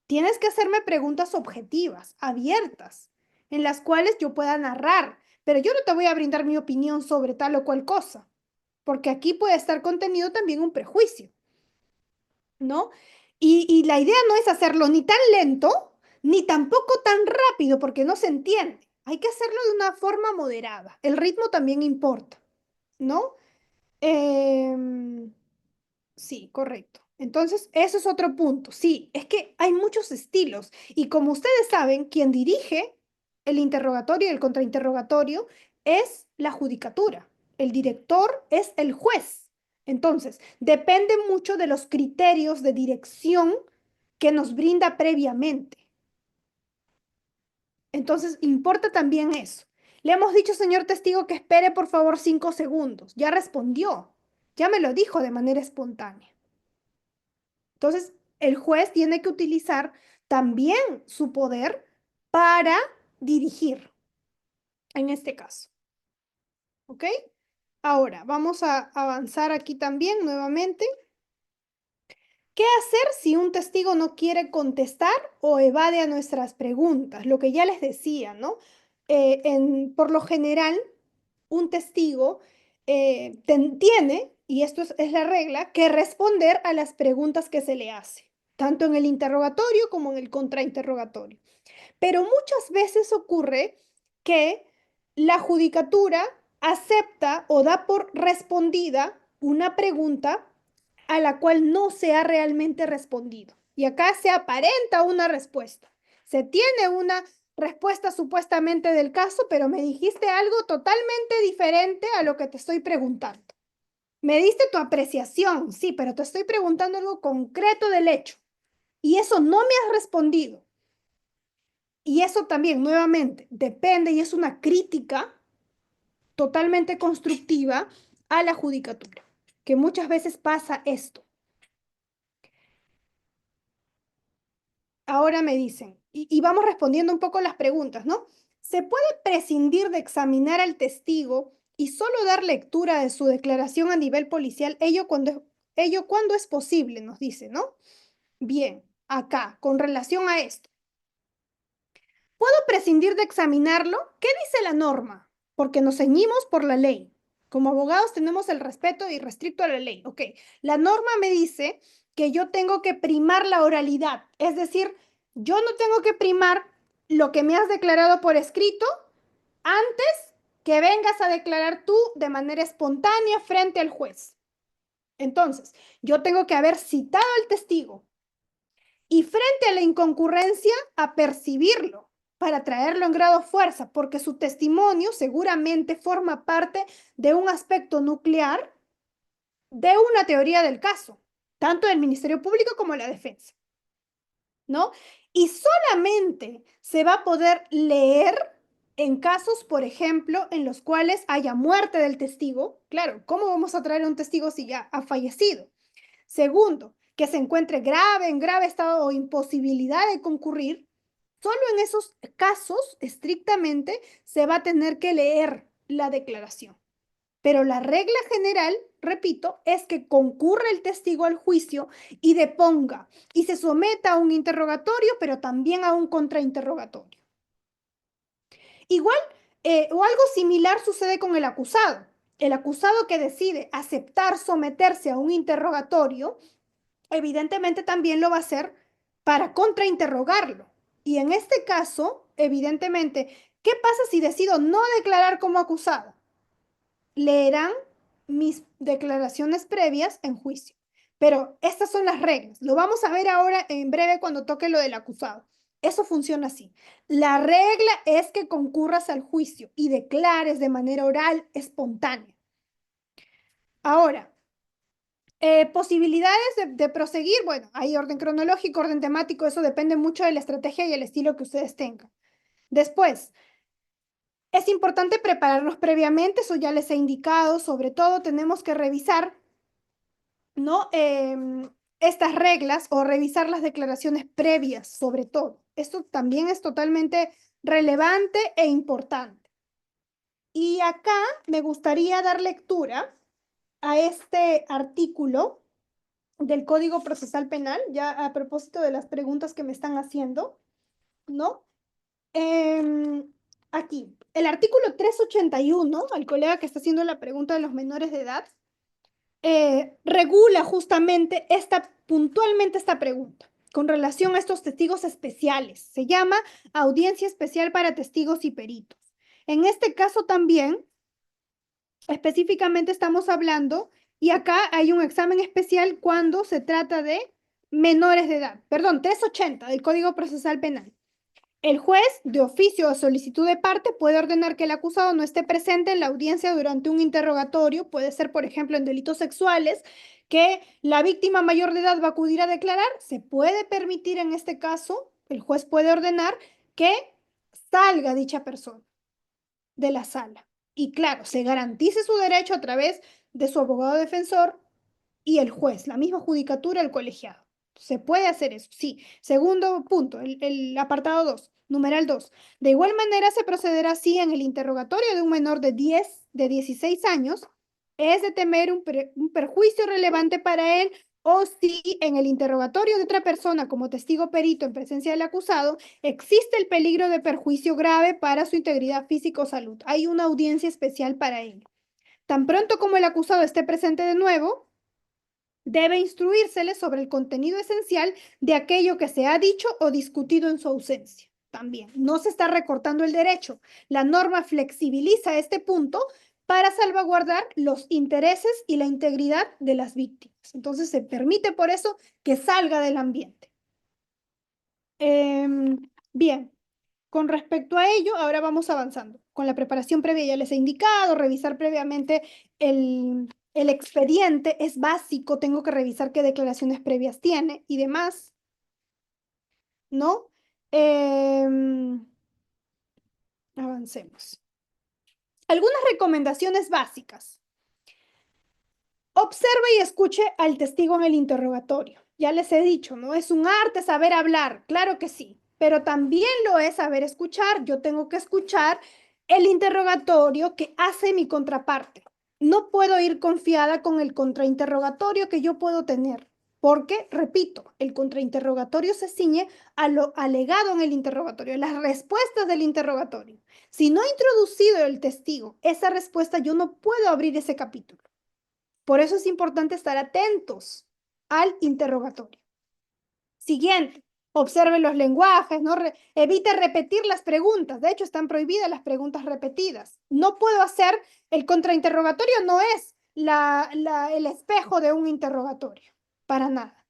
Tienes que hacerme preguntas objetivas, abiertas, en las cuales yo pueda narrar, pero yo no te voy a brindar mi opinión sobre tal o cual cosa, porque aquí puede estar contenido también un prejuicio, ¿no? Y la idea no es hacerlo ni tan lento, ni tampoco tan rápido, porque no se entiende. Hay que hacerlo de una forma moderada. El ritmo también importa, ¿no? Em, Sí, correcto. Entonces, eso es otro punto. Sí, es que hay muchos estilos y como ustedes saben, quien dirige el interrogatorio y el contrainterrogatorio es la judicatura. El director es el juez. Entonces, depende mucho de los criterios de dirección que nos brinda previamente. Entonces, importa también eso. Le hemos dicho, señor testigo, que espere por favor 5 segundos. Ya respondió. Ya me lo dijo de manera espontánea. Entonces, el juez tiene que utilizar también su poder para dirigir en este caso. ¿Ok? Ahora, vamos a avanzar aquí también nuevamente. ¿Qué hacer si un testigo no quiere contestar o evade a nuestras preguntas? Lo que ya les decía, ¿no? Por lo general, un testigo tiene, y esto es la regla, que responder a las preguntas que se le hace, tanto en el interrogatorio como en el contrainterrogatorio. Pero muchas veces ocurre que la judicatura acepta o da por respondida una pregunta a la cual no se ha realmente respondido. Y acá se aparenta una respuesta. Se tiene una respuesta supuestamente del caso, pero me dijiste algo totalmente diferente a lo que te estoy preguntando. Me diste tu apreciación, sí, pero te estoy preguntando algo concreto del hecho. Y eso no me has respondido. Y eso también, nuevamente, depende y es una crítica totalmente constructiva a la judicatura, que muchas veces pasa esto. Ahora me dicen, y vamos respondiendo un poco las preguntas, ¿no? ¿Se puede prescindir de examinar al testigo y solo dar lectura de su declaración a nivel policial? Ello cuando es posible, nos dice, ¿no? Bien, acá, con relación a esto. ¿Puedo prescindir de examinarlo? ¿Qué dice la norma? Porque nos ceñimos por la ley. Como abogados tenemos el respeto irrestricto a la ley. Ok, la norma me dice que yo tengo que primar la oralidad, es decir, yo no tengo que primar lo que me has declarado por escrito antes que vengas a declarar tú de manera espontánea frente al juez. Entonces, yo tengo que haber citado al testigo y frente a la inconcurrencia, a percibirlo. para traerlo en grado fuerza, porque su testimonio seguramente forma parte de un aspecto nuclear de una teoría del caso, tanto del Ministerio Público como de la defensa, ¿no? Y solamente se va a poder leer en casos, por ejemplo, en los cuales haya muerte del testigo. Claro, ¿cómo vamos a traer a un testigo si ya ha fallecido? Segundo, que se encuentre en grave estado o imposibilidad de concurrir. Solo en esos casos, estrictamente, se va a tener que leer la declaración. Pero la regla general, repito, es que concurra el testigo al juicio y deponga y se someta a un interrogatorio, pero también a un contrainterrogatorio. Igual o algo similar sucede con el acusado. El acusado que decide aceptar someterse a un interrogatorio, evidentemente también lo va a hacer para contrainterrogarlo. Y en este caso, evidentemente, ¿qué pasa si decido no declarar como acusado? Leerán mis declaraciones previas en juicio. Pero estas son las reglas. Lo vamos a ver ahora en breve cuando toque lo del acusado. Eso funciona así. La regla es que concurras al juicio y declares de manera oral, espontánea. Ahora, posibilidades de proseguir, bueno, hay orden cronológico, orden temático, eso depende mucho de la estrategia y el estilo que ustedes tengan. Después, es importante prepararnos previamente, eso ya les he indicado, sobre todo tenemos que revisar, ¿no? Estas reglas o revisar las declaraciones previas, sobre todo. Esto también es totalmente relevante e importante. Y acá me gustaría dar lectura a este artículo del Código Procesal Penal, ya a propósito de las preguntas que me están haciendo, ¿no? Aquí, el artículo 381, al colega que está haciendo la pregunta de los menores de edad, regula justamente puntualmente esta pregunta con relación a estos testigos especiales. Se llama audiencia especial para testigos y peritos. En este caso también, específicamente estamos hablando, y acá hay un examen especial cuando se trata de menores de edad. Perdón, 380 del Código Procesal Penal. El juez, de oficio o solicitud de parte, puede ordenar que el acusado no esté presente en la audiencia durante un interrogatorio. Puede ser, por ejemplo, en delitos sexuales, que la víctima mayor de edad va a acudir a declarar. Se puede permitir en este caso, el juez puede ordenar que salga dicha persona de la sala. Y claro, se garantice su derecho a través de su abogado defensor y el juez, la misma judicatura, el colegiado. Se puede hacer eso, sí. Segundo punto, el apartado 2, numeral 2. De igual manera se procederá así en el interrogatorio de un menor de 16 años. Es de temer un perjuicio relevante para él o si en el interrogatorio de otra persona como testigo perito en presencia del acusado existe el peligro de perjuicio grave para su integridad física o salud. Hay una audiencia especial para ello. Tan pronto como el acusado esté presente de nuevo, debe instruírsele sobre el contenido esencial de aquello que se ha dicho o discutido en su ausencia. También, no se está recortando el derecho. La norma flexibiliza este punto para salvaguardar los intereses y la integridad de las víctimas. Entonces, se permite por eso que salga del ambiente. Bien, con respecto a ello, ahora vamos avanzando. Con la preparación previa ya les he indicado, revisar previamente el expediente es básico, tengo que revisar qué declaraciones previas tiene y demás, ¿no? Avancemos. Algunas recomendaciones básicas. Observe y escuche al testigo en el interrogatorio. Ya les he dicho, ¿no? Es un arte saber hablar, claro que sí, pero también lo es saber escuchar. Yo tengo que escuchar el interrogatorio que hace mi contraparte. No puedo ir confiada con el contrainterrogatorio que yo puedo tener, porque, repito, el contrainterrogatorio se ciñe a lo alegado en el interrogatorio, las respuestas del interrogatorio. Si no he introducido el testigo esa respuesta, yo no puedo abrir ese capítulo. Por eso es importante estar atentos al interrogatorio. Siguiente, observe los lenguajes, ¿no? Evite repetir las preguntas. De hecho, están prohibidas las preguntas repetidas. No puedo hacer, el contrainterrogatorio no es el espejo de un interrogatorio, para nada.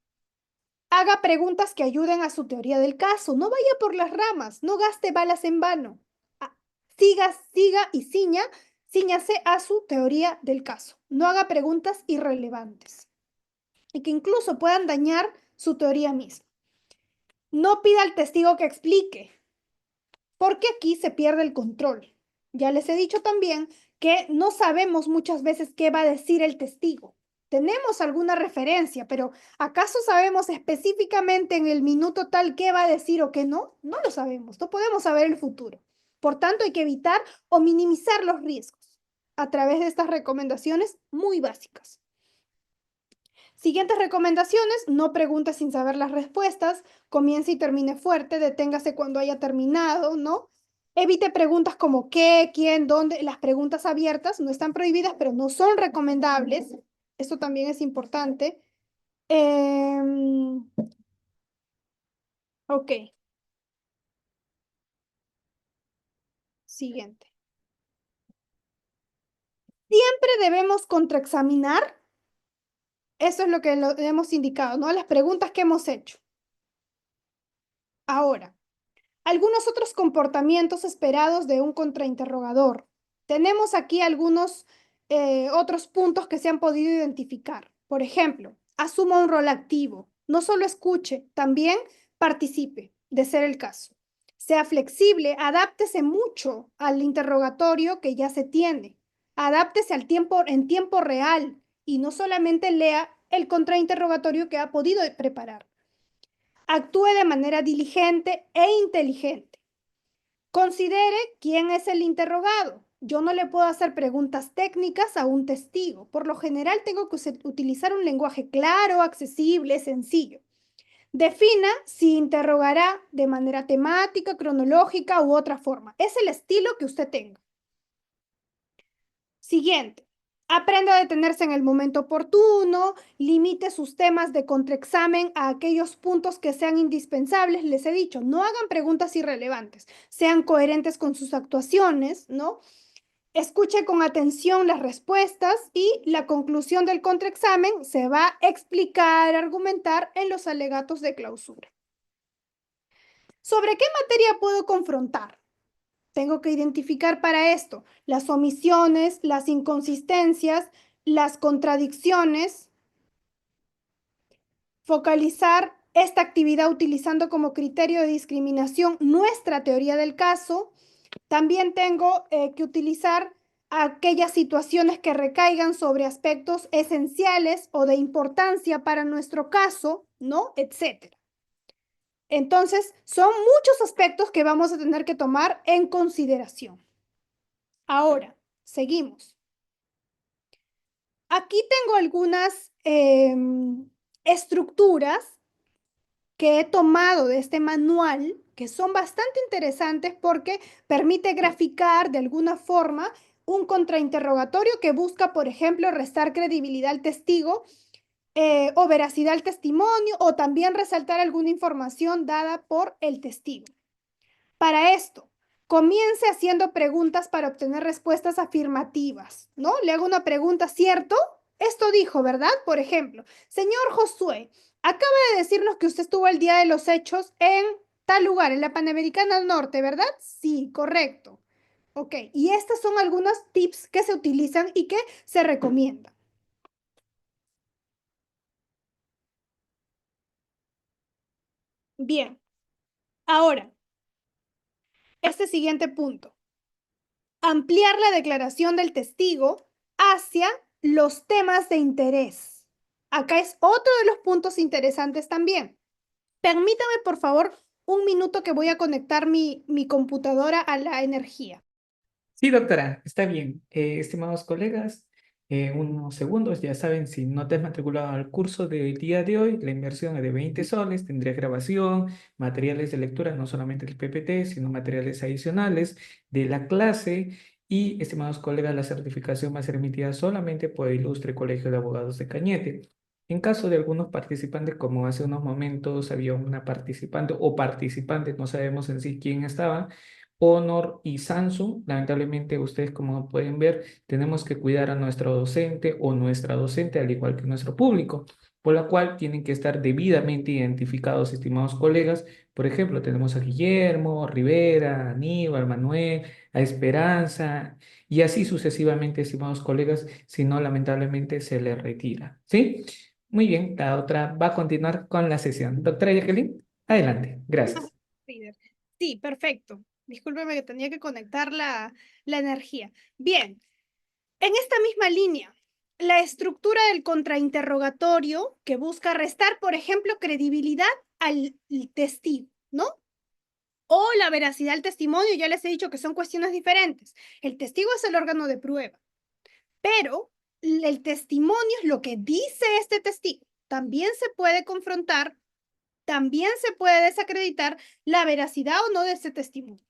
Haga preguntas que ayuden a su teoría del caso. No vaya por las ramas, no gaste balas en vano. Ah, siga y ciñase a su teoría del caso. No haga preguntas irrelevantes y que incluso puedan dañar su teoría misma. No pida al testigo que explique, porque aquí se pierde el control. Ya les he dicho también que no sabemos muchas veces qué va a decir el testigo. Tenemos alguna referencia, pero ¿acaso sabemos específicamente en el minuto tal qué va a decir o qué no? No lo sabemos, no podemos saber el futuro. Por tanto, hay que evitar o minimizar los riesgos a través de estas recomendaciones muy básicas. Siguientes recomendaciones: no pregunte sin saber las respuestas, comience y termine fuerte, deténgase cuando haya terminado, ¿no? Evite preguntas como qué, quién, dónde. Las preguntas abiertas no están prohibidas, pero no son recomendables. Esto también es importante. Ok, siguiente. Siempre debemos contraexaminar, eso es lo que hemos indicado, ¿no? Las preguntas que hemos hecho. Ahora, algunos otros comportamientos esperados de un contrainterrogador. Tenemos aquí algunos otros puntos que se han podido identificar. Por ejemplo, asuma un rol activo. No solo escuche, también participe, de ser el caso. Sea flexible, adáptese mucho al interrogatorio que ya se tiene. Adáptese al tiempo, en tiempo real y no solamente lea el contrainterrogatorio que ha podido preparar. Actúe de manera diligente e inteligente. Considere quién es el interrogado. Yo no le puedo hacer preguntas técnicas a un testigo. Por lo general tengo que utilizar un lenguaje claro, accesible, sencillo. Defina si interrogará de manera temática, cronológica u otra forma. Es el estilo que usted tenga. Siguiente. Aprenda a detenerse en el momento oportuno, limite sus temas de contraexamen a aquellos puntos que sean indispensables. Les he dicho, no hagan preguntas irrelevantes, sean coherentes con sus actuaciones, ¿no? Escuche con atención las respuestas y la conclusión del contraexamen se va a explicar, argumentar en los alegatos de clausura. ¿Sobre qué materia puedo confrontar? Tengo que identificar para esto las omisiones, las inconsistencias, las contradicciones, focalizar esta actividad utilizando como criterio de discriminación nuestra teoría del caso. También tengo que utilizar aquellas situaciones que recaigan sobre aspectos esenciales o de importancia para nuestro caso, ¿no? Etcétera. Entonces, son muchos aspectos que vamos a tener que tomar en consideración. Ahora, seguimos. Aquí tengo algunas estructuras que he tomado de este manual que son bastante interesantes porque permite graficar de alguna forma un contrainterrogatorio que busca, por ejemplo, restar credibilidad al testigo o veracidad al testimonio o también resaltar alguna información dada por el testigo. Para esto, comience haciendo preguntas para obtener respuestas afirmativas, ¿no? Le hago una pregunta, ¿cierto? Esto dijo, ¿verdad? Por ejemplo, señor Josué, acaba de decirnos que usted estuvo el día de los hechos en tal lugar, en la Panamericana del Norte, ¿verdad? Sí, correcto. Ok, y estas son algunos tips que se utilizan y que se recomiendan. Bien, ahora, este siguiente punto. Ampliar la declaración del testigo hacia los temas de interés. Acá es otro de los puntos interesantes también. Permítame, por favor, un minuto que voy a conectar mi computadora a la energía. Sí, doctora, está bien. Estimados colegas, unos segundos, ya saben, si no te has matriculado al curso del día de hoy, la inversión es de 20 soles, tendrías grabación, materiales de lectura, no solamente el PPT, sino materiales adicionales de la clase. Y, estimados colegas, la certificación va a ser emitida solamente por el Ilustre Colegio de Abogados de Cañete. En caso de algunos participantes, como hace unos momentos había una participante o participantes, no sabemos en sí quién estaba, Honor y Samsung, lamentablemente ustedes como pueden ver, tenemos que cuidar a nuestro docente o nuestra docente, al igual que nuestro público. por la cual tienen que estar debidamente identificados, estimados colegas. Por ejemplo, tenemos a Guillermo, Rivera, a Aníbal, Manuel, a Esperanza, y así sucesivamente, estimados colegas, si no, lamentablemente se le retira. ¿Sí? Muy bien, la otra va a continuar con la sesión. Doctora Jacqueline, adelante. Gracias. Líder. Sí, perfecto. Discúlpeme que tenía que conectar la energía. Bien, en esta misma línea, la estructura del contrainterrogatorio que busca restar, por ejemplo, credibilidad al testigo, ¿no? O la veracidad del testimonio, ya les he dicho que son cuestiones diferentes. El testigo es el órgano de prueba, pero el testimonio es lo que dice este testigo. También se puede confrontar, también se puede desacreditar la veracidad o no de ese testimonio.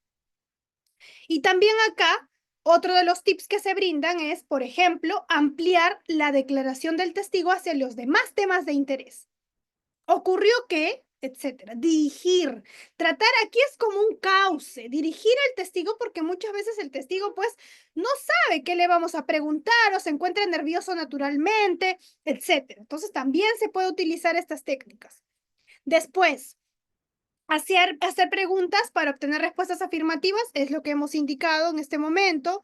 Y también acá, otro de los tips que se brindan es, por ejemplo, ampliar la declaración del testigo hacia los demás temas de interés. Ocurrió que, etcétera. Dirigir. Tratar aquí es como un cauce. Dirigir al testigo porque muchas veces el testigo pues no sabe qué le vamos a preguntar o se encuentra nervioso naturalmente, etcétera. Entonces también se puede utilizar estas técnicas. Después, hacer preguntas para obtener respuestas afirmativas es lo que hemos indicado en este momento.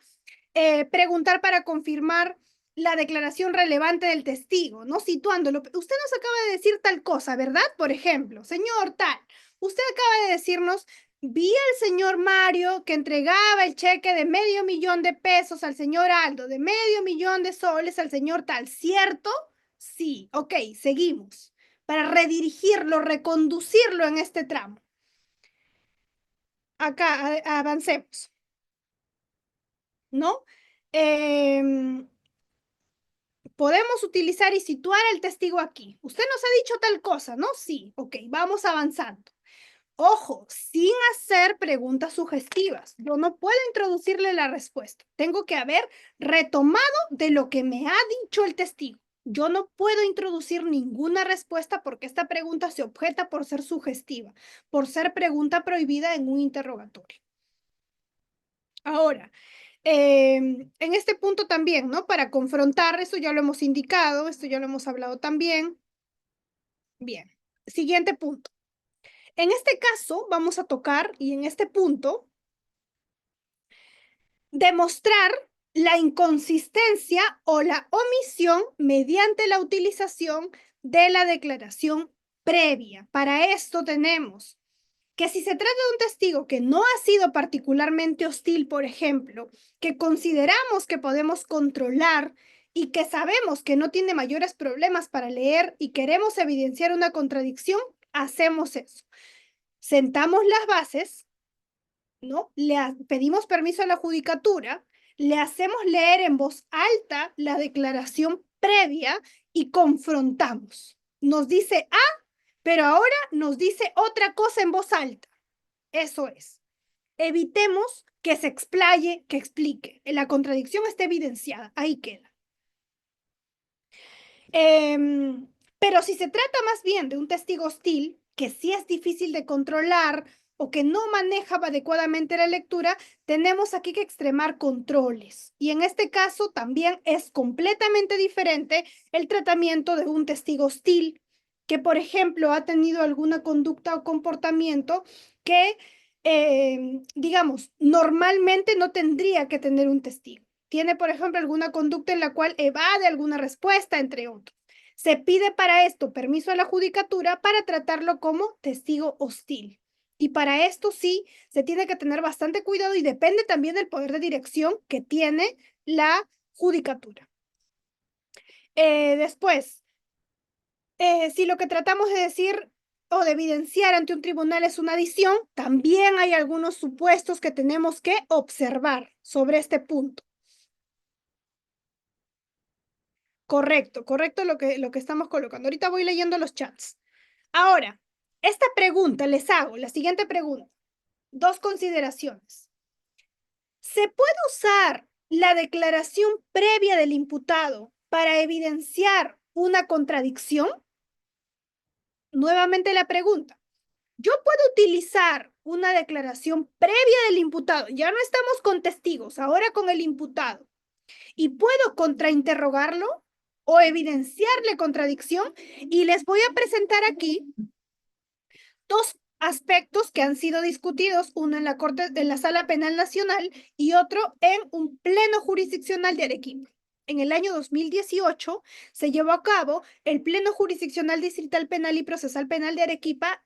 Preguntar para confirmar la declaración relevante del testigo, ¿no? Situándolo. Usted nos acaba de decir tal cosa, ¿verdad? Por ejemplo, señor tal, usted acaba de decirnos, vi al señor Mario que entregaba el cheque de $500,000 al señor Aldo, de $500,000 al señor tal, ¿cierto? Sí, ok, seguimos. Para redirigirlo, reconducirlo en este tramo. Acá, avancemos, ¿no? Podemos utilizar y situar al testigo aquí. Usted nos ha dicho tal cosa, ¿no? Sí, ok, vamos avanzando. Ojo, sin hacer preguntas sugestivas. Yo no puedo introducirle la respuesta. Tengo que haber retomado de lo que me ha dicho el testigo. Yo no puedo introducir ninguna respuesta porque esta pregunta se objeta por ser sugestiva, por ser pregunta prohibida en un interrogatorio. Ahora, en este punto también, ¿no? Para confrontar, eso ya lo hemos indicado, esto ya lo hemos hablado también. Bien, siguiente punto. En este caso, vamos a tocar, y en este punto, demostrar la inconsistencia o la omisión mediante la utilización de la declaración previa. Para esto tenemos que si se trata de un testigo que no ha sido particularmente hostil, por ejemplo, que consideramos que podemos controlar y que sabemos que no tiene mayores problemas para leer y queremos evidenciar una contradicción, hacemos eso. Sentamos las bases, ¿no? Pedimos permiso a la judicatura, le hacemos leer en voz alta la declaración previa y confrontamos. Nos dice A, pero ahora nos dice otra cosa en voz alta. Eso es. Evitemos que se explaye, que explique. La contradicción está evidenciada, ahí queda. Pero si se trata más bien de un testigo hostil, que sí es difícil de controlar o que no maneja adecuadamente la lectura, tenemos aquí que extremar controles. Y en este caso también es completamente diferente el tratamiento de un testigo hostil, que por ejemplo ha tenido alguna conducta o comportamiento que, digamos, normalmente no tendría que tener un testigo. Tiene, por ejemplo, alguna conducta en la cual evade alguna respuesta, entre otros. Se pide para esto permiso a la judicatura para tratarlo como testigo hostil. Y para esto sí, se tiene que tener bastante cuidado y depende también del poder de dirección que tiene la judicatura. Después, si lo que tratamos de decir o de evidenciar ante un tribunal es una adición, también hay algunos supuestos que tenemos que observar sobre este punto. Correcto, correcto lo que estamos colocando. Ahorita voy leyendo los chats. Ahora, esta pregunta les hago, la siguiente pregunta. Dos consideraciones. ¿Se puede usar la declaración previa del imputado para evidenciar una contradicción? Nuevamente la pregunta. Yo puedo utilizar una declaración previa del imputado. Ya no estamos con testigos, ahora con el imputado. ¿Y puedo contrainterrogarlo? o evidenciarle contradicción, y les voy a presentar aquí dos aspectos que han sido discutidos, uno en la Sala Penal Nacional y otro en un pleno jurisdiccional de Arequipa. En el año 2018 se llevó a cabo el Pleno Jurisdiccional Distrital Penal y Procesal Penal de Arequipa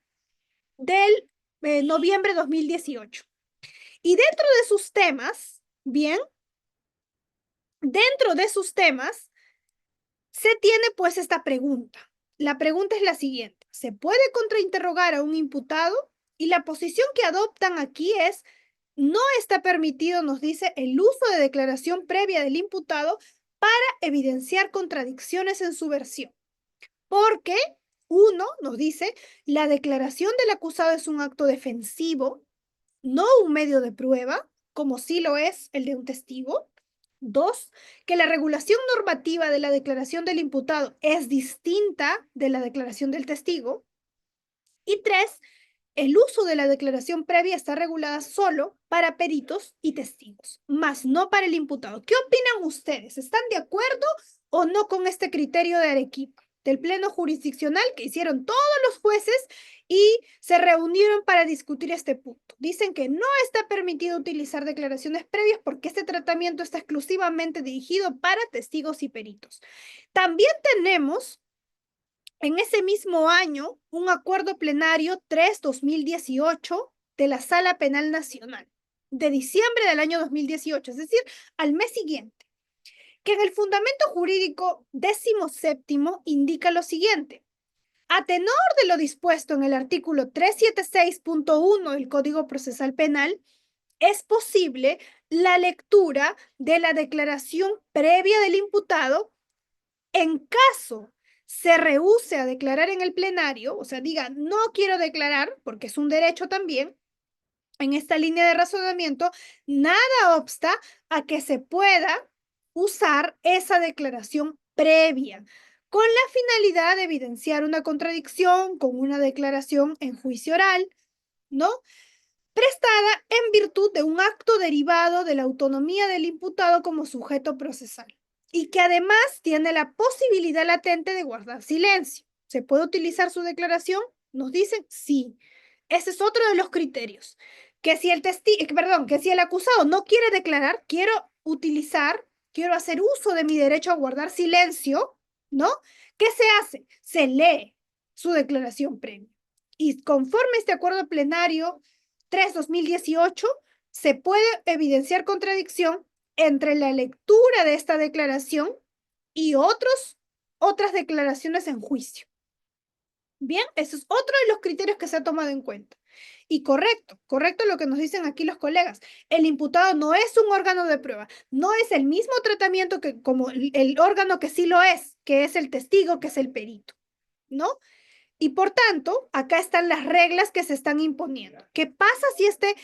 del noviembre de 2018. Y dentro de sus temas, bien, dentro de sus temas, se tiene pues esta pregunta. La pregunta es la siguiente: ¿se puede contrainterrogar a un imputado? Y la posición que adoptan aquí es: no está permitido, nos dice, el uso de declaración previa del imputado para evidenciar contradicciones en su versión. Porque, uno, nos dice, la declaración del acusado es un acto defensivo, no un medio de prueba, como sí lo es el de un testigo. Dos, que la regulación normativa de la declaración del imputado es distinta de la declaración del testigo. Y tres, el uso de la declaración previa está regulada solo para peritos y testigos, más no para el imputado. ¿Qué opinan ustedes? ¿Están de acuerdo o no con este criterio de Arequipa, del pleno jurisdiccional que hicieron todos los jueces y se reunieron para discutir este punto? Dicen que no está permitido utilizar declaraciones previas porque este tratamiento está exclusivamente dirigido para testigos y peritos. También tenemos en ese mismo año un acuerdo plenario 3/2018 de la Sala Penal Nacional, de diciembre del año 2018, es decir, al mes siguiente, que en el fundamento jurídico 17º indica lo siguiente: a tenor de lo dispuesto en el artículo 376.1 del Código Procesal Penal, es posible la lectura de la declaración previa del imputado en caso se rehúse a declarar en el plenario, o sea, diga, no quiero declarar, porque es un derecho también. En esta línea de razonamiento, nada obsta a que se pueda usar esa declaración previa con la finalidad de evidenciar una contradicción con una declaración en juicio oral, ¿no? Prestada en virtud de un acto derivado de la autonomía del imputado como sujeto procesal y que además tiene la posibilidad latente de guardar silencio. ¿Se puede utilizar su declaración? Nos dicen sí. Ese es otro de los criterios. Que si el perdón, que si el acusado no quiere declarar, quiero hacer uso de mi derecho a guardar silencio, ¿no? ¿Qué se hace? Se lee su declaración previa. Y conforme este acuerdo plenario 3/2018, se puede evidenciar contradicción entre la lectura de esta declaración y otras declaraciones en juicio. Bien, eso es otro de los criterios que se ha tomado en cuenta. Y correcto lo que nos dicen aquí los colegas. El imputado no es un órgano de prueba, no es el mismo tratamiento que como el órgano que sí lo es, que es el testigo, que es el perito, ¿no? Y por tanto, acá están las reglas que se están imponiendo. ¿Qué pasa si este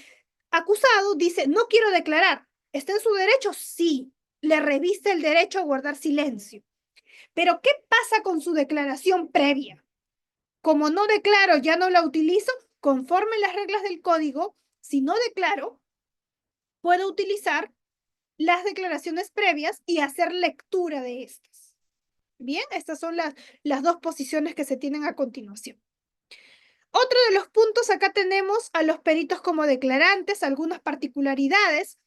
acusado dice, no quiero declarar? ¿Está en su derecho? Sí, le reviste el derecho a guardar silencio. Pero ¿qué pasa con su declaración previa? Como no declaro, ya no la utilizo, conforme las reglas del código, si no declaro, puedo utilizar las declaraciones previas y hacer lectura de estas. Bien, estas son las dos posiciones que se tienen a continuación. Otro de los puntos, acá tenemos a los peritos como declarantes, algunas particularidades.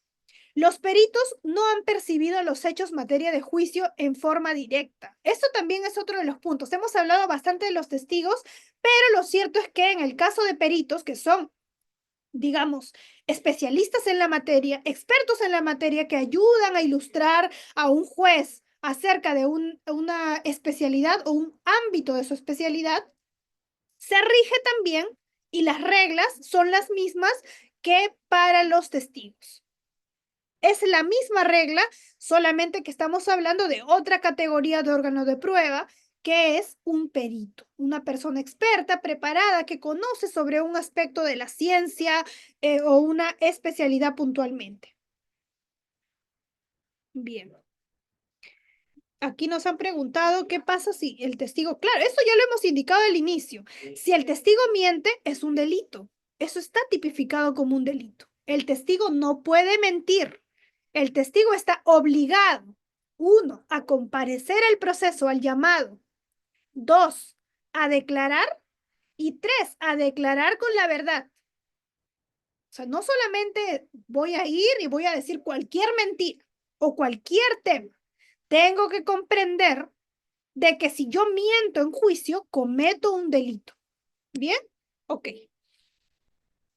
Los peritos no han percibido los hechos materia de juicio en forma directa. Esto también es otro de los puntos. Hemos hablado bastante de los testigos, pero lo cierto es que en el caso de peritos, que son, digamos, especialistas en la materia, expertos en la materia, que ayudan a ilustrar a un juez acerca de una especialidad o un ámbito de su especialidad, se rige también y las reglas son las mismas que para los testigos. Es la misma regla, solamente que estamos hablando de otra categoría de órgano de prueba, que es un perito, una persona experta, preparada, que conoce sobre un aspecto de la ciencia o una especialidad puntualmente. Bien. Aquí nos han preguntado qué pasa si el testigo, claro, eso ya lo hemos indicado al inicio. Si el testigo miente, es un delito. Eso está tipificado como un delito. El testigo no puede mentir. El testigo está obligado Uno, a comparecer al proceso, al llamado. Dos, a declarar. Y tres, a declarar con la verdad. O sea, no solamente voy a ir y voy a decir cualquier mentira o cualquier tema. Tengo que comprender de que si yo miento en juicio, cometo un delito. ¿Bien? Ok.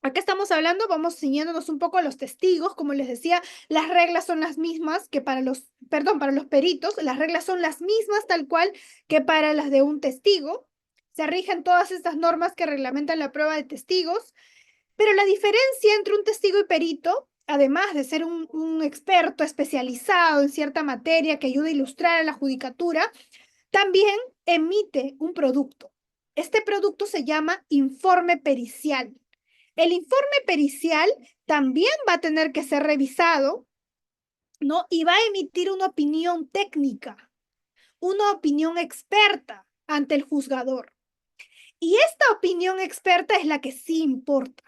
Acá estamos hablando, vamos ciñéndonos un poco a los testigos. Como les decía, las reglas son las mismas que para los, perdón, para los peritos. Las reglas son las mismas tal cual que para las de un testigo. Se rigen todas estas normas que reglamentan la prueba de testigos. Pero la diferencia entre un testigo y perito, además de ser un experto especializado en cierta materia que ayuda a ilustrar a la judicatura, también emite un producto. Este producto se llama informe pericial. El informe pericial también va a tener que ser revisado, ¿no? Y va a emitir una opinión técnica, una opinión experta ante el juzgador. Y esta opinión experta es la que sí importa.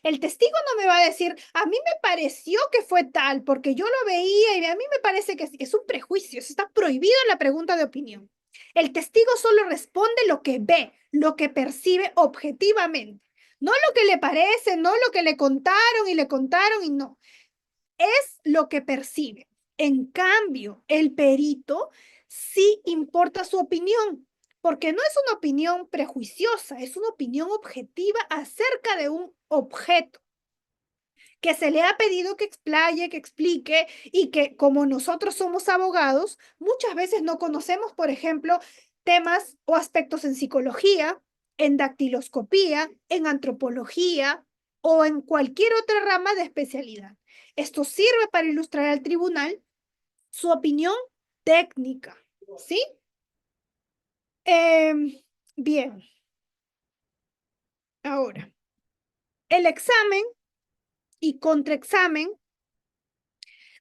El testigo no me va a decir, a mí me pareció que fue tal, porque yo lo veía y a mí me parece que es un prejuicio, eso está prohibido en la pregunta de opinión. El testigo solo responde lo que ve, lo que percibe objetivamente, no lo que le parece, no lo que le contaron y no, es lo que percibe. En cambio, el perito sí importa su opinión, porque no es una opinión prejuiciosa, es una opinión objetiva acerca de un objeto que se le ha pedido que explaye, que explique y que como nosotros somos abogados, muchas veces no conocemos, por ejemplo, temas o aspectos en psicología, en dactiloscopía, en antropología o en cualquier otra rama de especialidad. Esto sirve para ilustrar al tribunal su opinión técnica, ¿sí? Bien, ahora, el examen y contraexamen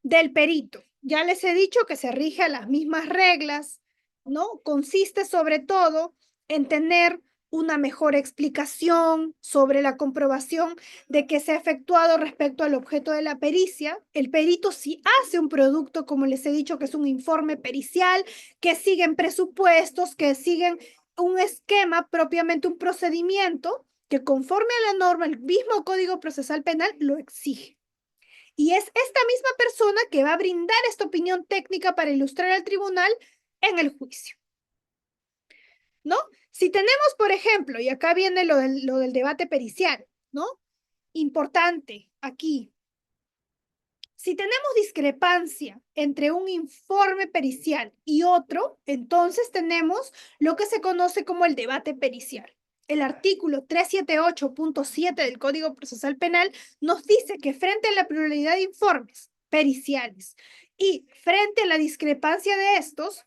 del perito. Ya les he dicho que se rige a las mismas reglas, ¿no? Consiste sobre todo en tener una mejor explicación sobre la comprobación de que se ha efectuado respecto al objeto de la pericia. El perito sí hace un producto, como les he dicho, que es un informe pericial, que siguen presupuestos, que siguen un esquema, propiamente un procedimiento, que conforme a la norma, el mismo Código Procesal Penal lo exige. Y es esta misma persona que va a brindar esta opinión técnica para ilustrar al tribunal en el juicio, ¿no? Si tenemos, por ejemplo, y acá viene lo del debate pericial, ¿no? Importante aquí. Si tenemos discrepancia entre un informe pericial y otro, entonces tenemos lo que se conoce como el debate pericial. El artículo 378.7 del Código Procesal Penal nos dice que frente a la pluralidad de informes periciales y frente a la discrepancia de estos,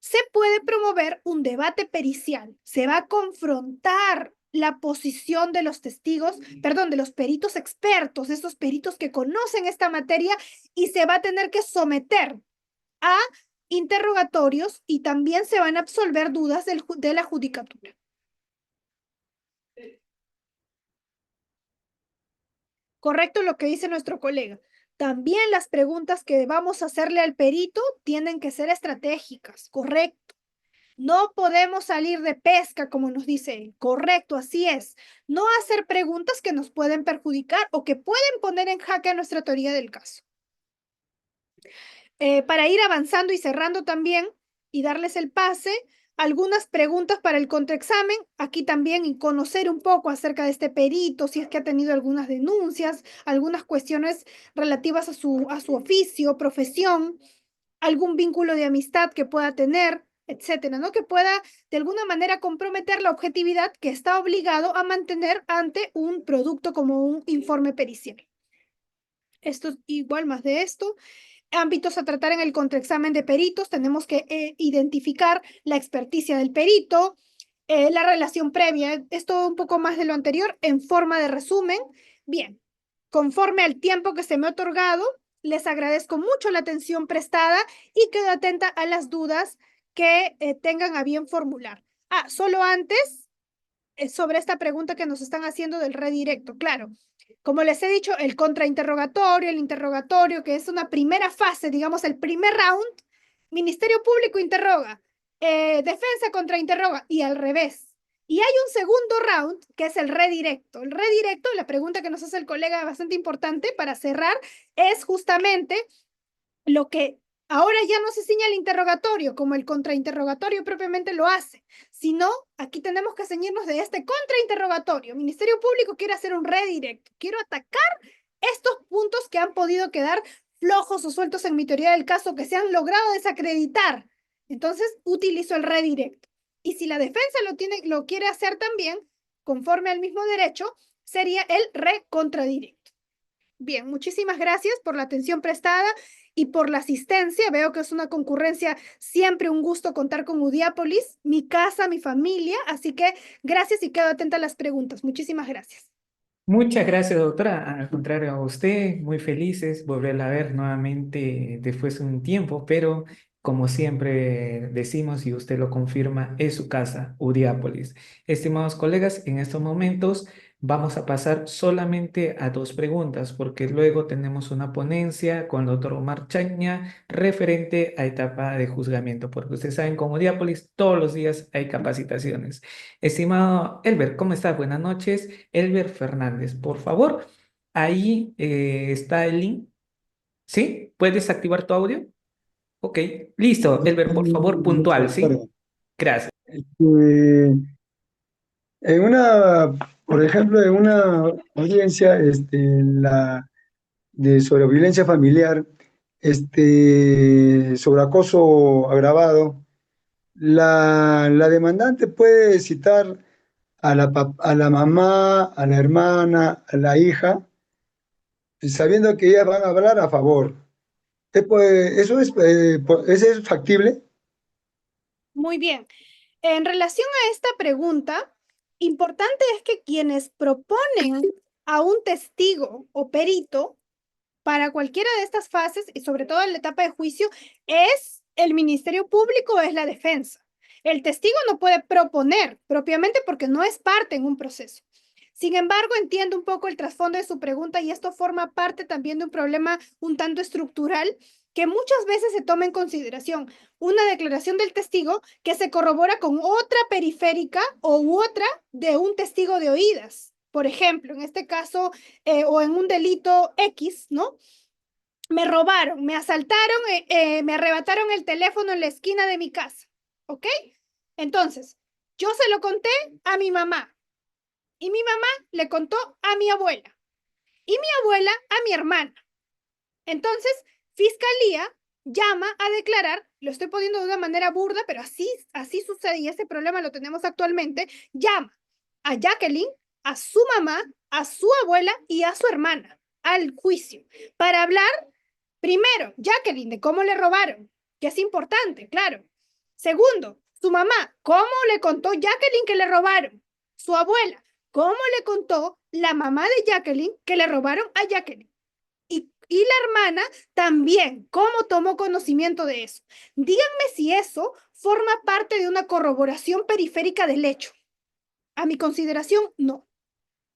se puede promover un debate pericial. Se va a confrontar la posición de los testigos, perdón, de los peritos expertos, estos peritos que conocen esta materia, y se va a tener que someter a interrogatorios y también se van a absolver dudas de la judicatura. Correcto lo que dice nuestro colega. También las preguntas que vamos a hacerle al perito tienen que ser estratégicas, correcto. No podemos salir de pesca, como nos dice él. Correcto, así es. No hacer preguntas que nos pueden perjudicar o que pueden poner en jaque a nuestra teoría del caso. Para ir avanzando y cerrando también y darles el pase, algunas preguntas para el contraexamen, aquí también y conocer un poco acerca de este perito, si es que ha tenido algunas denuncias, algunas cuestiones relativas a su oficio, profesión, algún vínculo de amistad que pueda tener, etcétera, ¿no? Que pueda de alguna manera comprometer la objetividad que está obligado a mantener ante un producto como un informe pericial. Esto es igual más de esto. Ámbitos a tratar en el contraexamen de peritos, tenemos que identificar la experticia del perito, la relación previa, esto un poco más de lo anterior, en forma de resumen. Bien, conforme al tiempo que se me ha otorgado, les agradezco mucho la atención prestada y quedo atenta a las dudas que tengan a bien formular. Ah, solo antes, sobre esta pregunta que nos están haciendo del redirecto, claro. Como les he dicho, el contrainterrogatorio, el interrogatorio, que es una primera fase, digamos, el primer round, Ministerio Público interroga, defensa contrainterroga y al revés. Y hay un segundo round que es el redirecto. El redirecto, la pregunta que nos hace el colega bastante importante para cerrar, es justamente lo que ahora ya no se ciña al interrogatorio como el contrainterrogatorio propiamente lo hace, sino aquí tenemos que ceñirnos de este contrainterrogatorio. Ministerio Público quiere hacer un redirecto, quiero atacar estos puntos que han podido quedar flojos o sueltos en mi teoría del caso, que se han logrado desacreditar. Entonces utilizo el redirecto. Y si la defensa lo quiere hacer también, conforme al mismo derecho, sería el recontradirecto. Bien, muchísimas gracias por la atención prestada y por la asistencia. Veo que es una concurrencia, siempre un gusto contar con Udiápolis, mi casa, mi familia, así que gracias y quedo atenta a las preguntas. Muchísimas gracias. Muchas gracias, doctora. Al contrario a usted, muy felices volverla a ver nuevamente después de un tiempo, pero como siempre decimos y usted lo confirma, es su casa, Udiápolis. Estimados colegas, en estos momentos vamos a pasar solamente a dos preguntas, porque luego tenemos una ponencia con el doctor Omar Chaña referente a etapa de juzgamiento, porque ustedes saben, con Udiápolis todos los días hay capacitaciones. Estimado Elber, ¿cómo estás? Buenas noches. Elber Fernández, por favor, ahí está el link. ¿Sí? ¿Puedes activar tu audio? Ok, listo. Elber, por favor, Mucho, puntual, doctora. ¿sí? Gracias. En una, por ejemplo, en una audiencia sobre violencia familiar, sobre acoso agravado, la demandante puede citar a la mamá, a la hermana, a la hija, sabiendo que ellas van a hablar a favor. ¿Eso es factible? Muy bien. En relación a esta pregunta, importante es que quienes proponen a un testigo o perito para cualquiera de estas fases, y sobre todo en la etapa de juicio, es el Ministerio Público o es la defensa. El testigo no puede proponer propiamente porque no es parte en un proceso. Sin embargo, entiendo un poco el trasfondo de su pregunta y esto forma parte también de un problema un tanto estructural que muchas veces se toma en consideración. Una declaración del testigo que se corrobora con otra periférica o u otra de un testigo de oídas. Por ejemplo, en este caso, o en un delito X, ¿no? Me robaron, me asaltaron, me arrebataron el teléfono en la esquina de mi casa, ¿ok? Entonces, yo se lo conté a mi mamá y mi mamá le contó a mi abuela y mi abuela a mi hermana. Entonces, fiscalía llama a declarar, lo estoy poniendo de una manera burda, pero así sucede y ese problema lo tenemos actualmente, llama a Jacqueline, a su mamá, a su abuela y a su hermana al juicio para hablar primero, Jacqueline, de cómo le robaron, que es importante, claro. Segundo, su mamá, cómo le contó Jacqueline que le robaron. Su abuela, cómo le contó la mamá de Jacqueline que le robaron a Jacqueline. Y la hermana también, cómo tomó conocimiento de eso. Díganme si eso forma parte de una corroboración periférica del hecho. A mi consideración, no.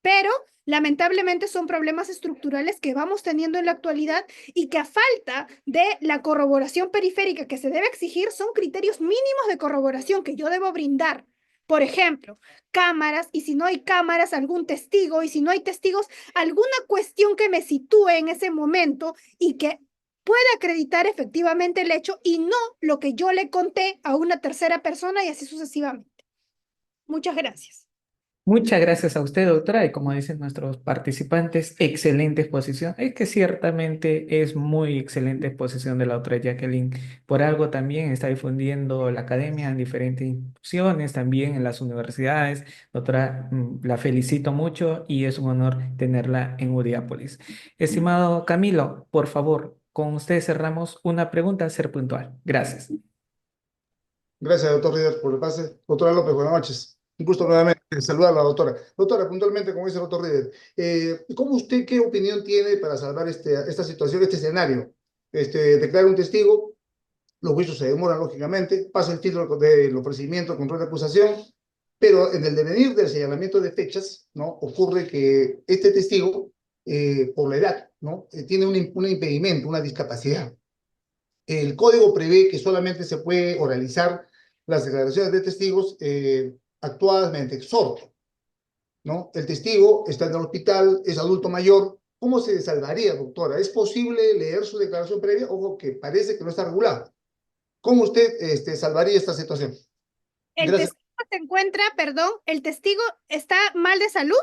Pero lamentablemente son problemas estructurales que vamos teniendo en la actualidad y que a falta de la corroboración periférica que se debe exigir son criterios mínimos de corroboración que yo debo brindar. Por ejemplo, cámaras, y si no hay cámaras, algún testigo, y si no hay testigos, alguna cuestión que me sitúe en ese momento y que pueda acreditar efectivamente el hecho y no lo que yo le conté a una tercera persona y así sucesivamente. Muchas gracias. Muchas gracias a usted, doctora, y como dicen nuestros participantes, excelente exposición. Es que ciertamente es muy excelente exposición de la doctora Jacqueline. Por algo también está difundiendo la academia en diferentes instituciones, también en las universidades. Doctora, la felicito mucho y es un honor tenerla en Udiápolis. Estimado Camilo, por favor, con usted cerramos una pregunta, ser puntual. Gracias. Gracias, doctor Rieder, por el pase. Doctora López, buenas noches. Un gusto nuevamente saludar a la doctora. Doctora, puntualmente, como dice el doctor Rieder, ¿cómo usted, qué opinión tiene para salvar esta situación, este escenario? Declara un testigo, los juicios se demoran, lógicamente, pasa el título de los procedimientos, control de acusación, pero en el devenir del señalamiento de fechas, ¿no? Ocurre que este testigo, por la edad, ¿no? Tiene un impedimento, una discapacidad. El código prevé que solamente se puede oralizar las declaraciones de testigos actuadas mediante exhorto, ¿no? El testigo está en el hospital, es adulto mayor. ¿Cómo se salvaría, doctora? ¿Es posible leer su declaración previa? Ojo, que parece que no está regulado. ¿Cómo usted salvaría esta situación? El Gracias. testigo se encuentra, perdón, el testigo está mal de salud.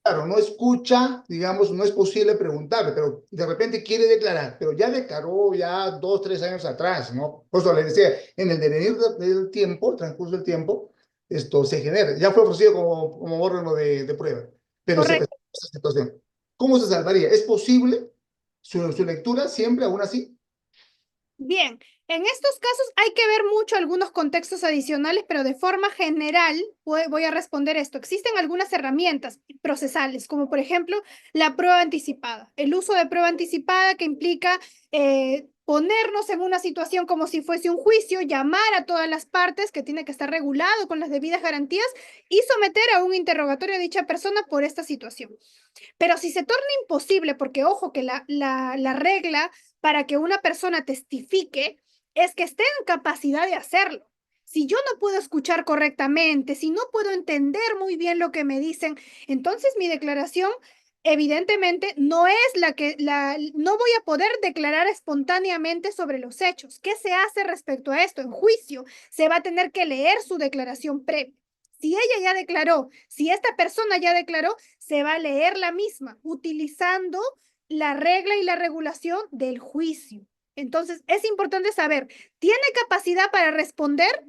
Claro, no escucha, digamos, no es posible preguntarle, pero de repente quiere declarar, pero ya declaró ya 2, 3 años atrás, ¿no? Por eso le decía, en el devenir del tiempo, el transcurso del tiempo, esto se genera, ya fue ofrecido como órgano de prueba, pero se Correcto. presenta esta situación. ¿Cómo se salvaría? ¿Es posible su lectura siempre, aún así? Bien, en estos casos hay que ver mucho algunos contextos adicionales, pero de forma general voy a responder esto. Existen algunas herramientas procesales, como por ejemplo la prueba anticipada. El uso de prueba anticipada que implica ponernos en una situación como si fuese un juicio, llamar a todas las partes, que tiene que estar regulado con las debidas garantías, y someter a un interrogatorio a dicha persona por esta situación. Pero si se torna imposible, porque ojo que la regla para que una persona testifique es que esté en capacidad de hacerlo. Si yo no puedo escuchar correctamente, si no puedo entender muy bien lo que me dicen, entonces mi declaración evidentemente no es no voy a poder declarar espontáneamente sobre los hechos. ¿Qué se hace respecto a esto? En juicio se va a tener que leer su declaración previa. Si ella ya declaró, si esta persona ya declaró, se va a leer la misma, utilizando la regla y la regulación del juicio. Entonces, es importante saber, ¿tiene capacidad para responder?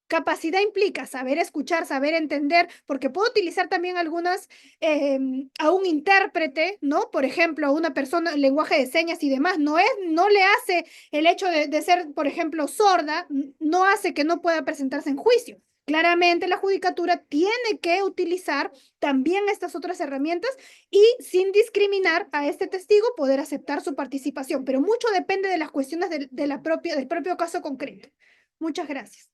Capacidad implica saber escuchar, saber entender, porque puedo utilizar también a un intérprete, ¿no? Por ejemplo, a una persona, lenguaje de señas y demás. No le hace el hecho de ser, por ejemplo, sorda, no hace que no pueda presentarse en juicio. Claramente la judicatura tiene que utilizar también estas otras herramientas y sin discriminar a este testigo poder aceptar su participación, pero mucho depende de las cuestiones del propio caso concreto. Muchas gracias.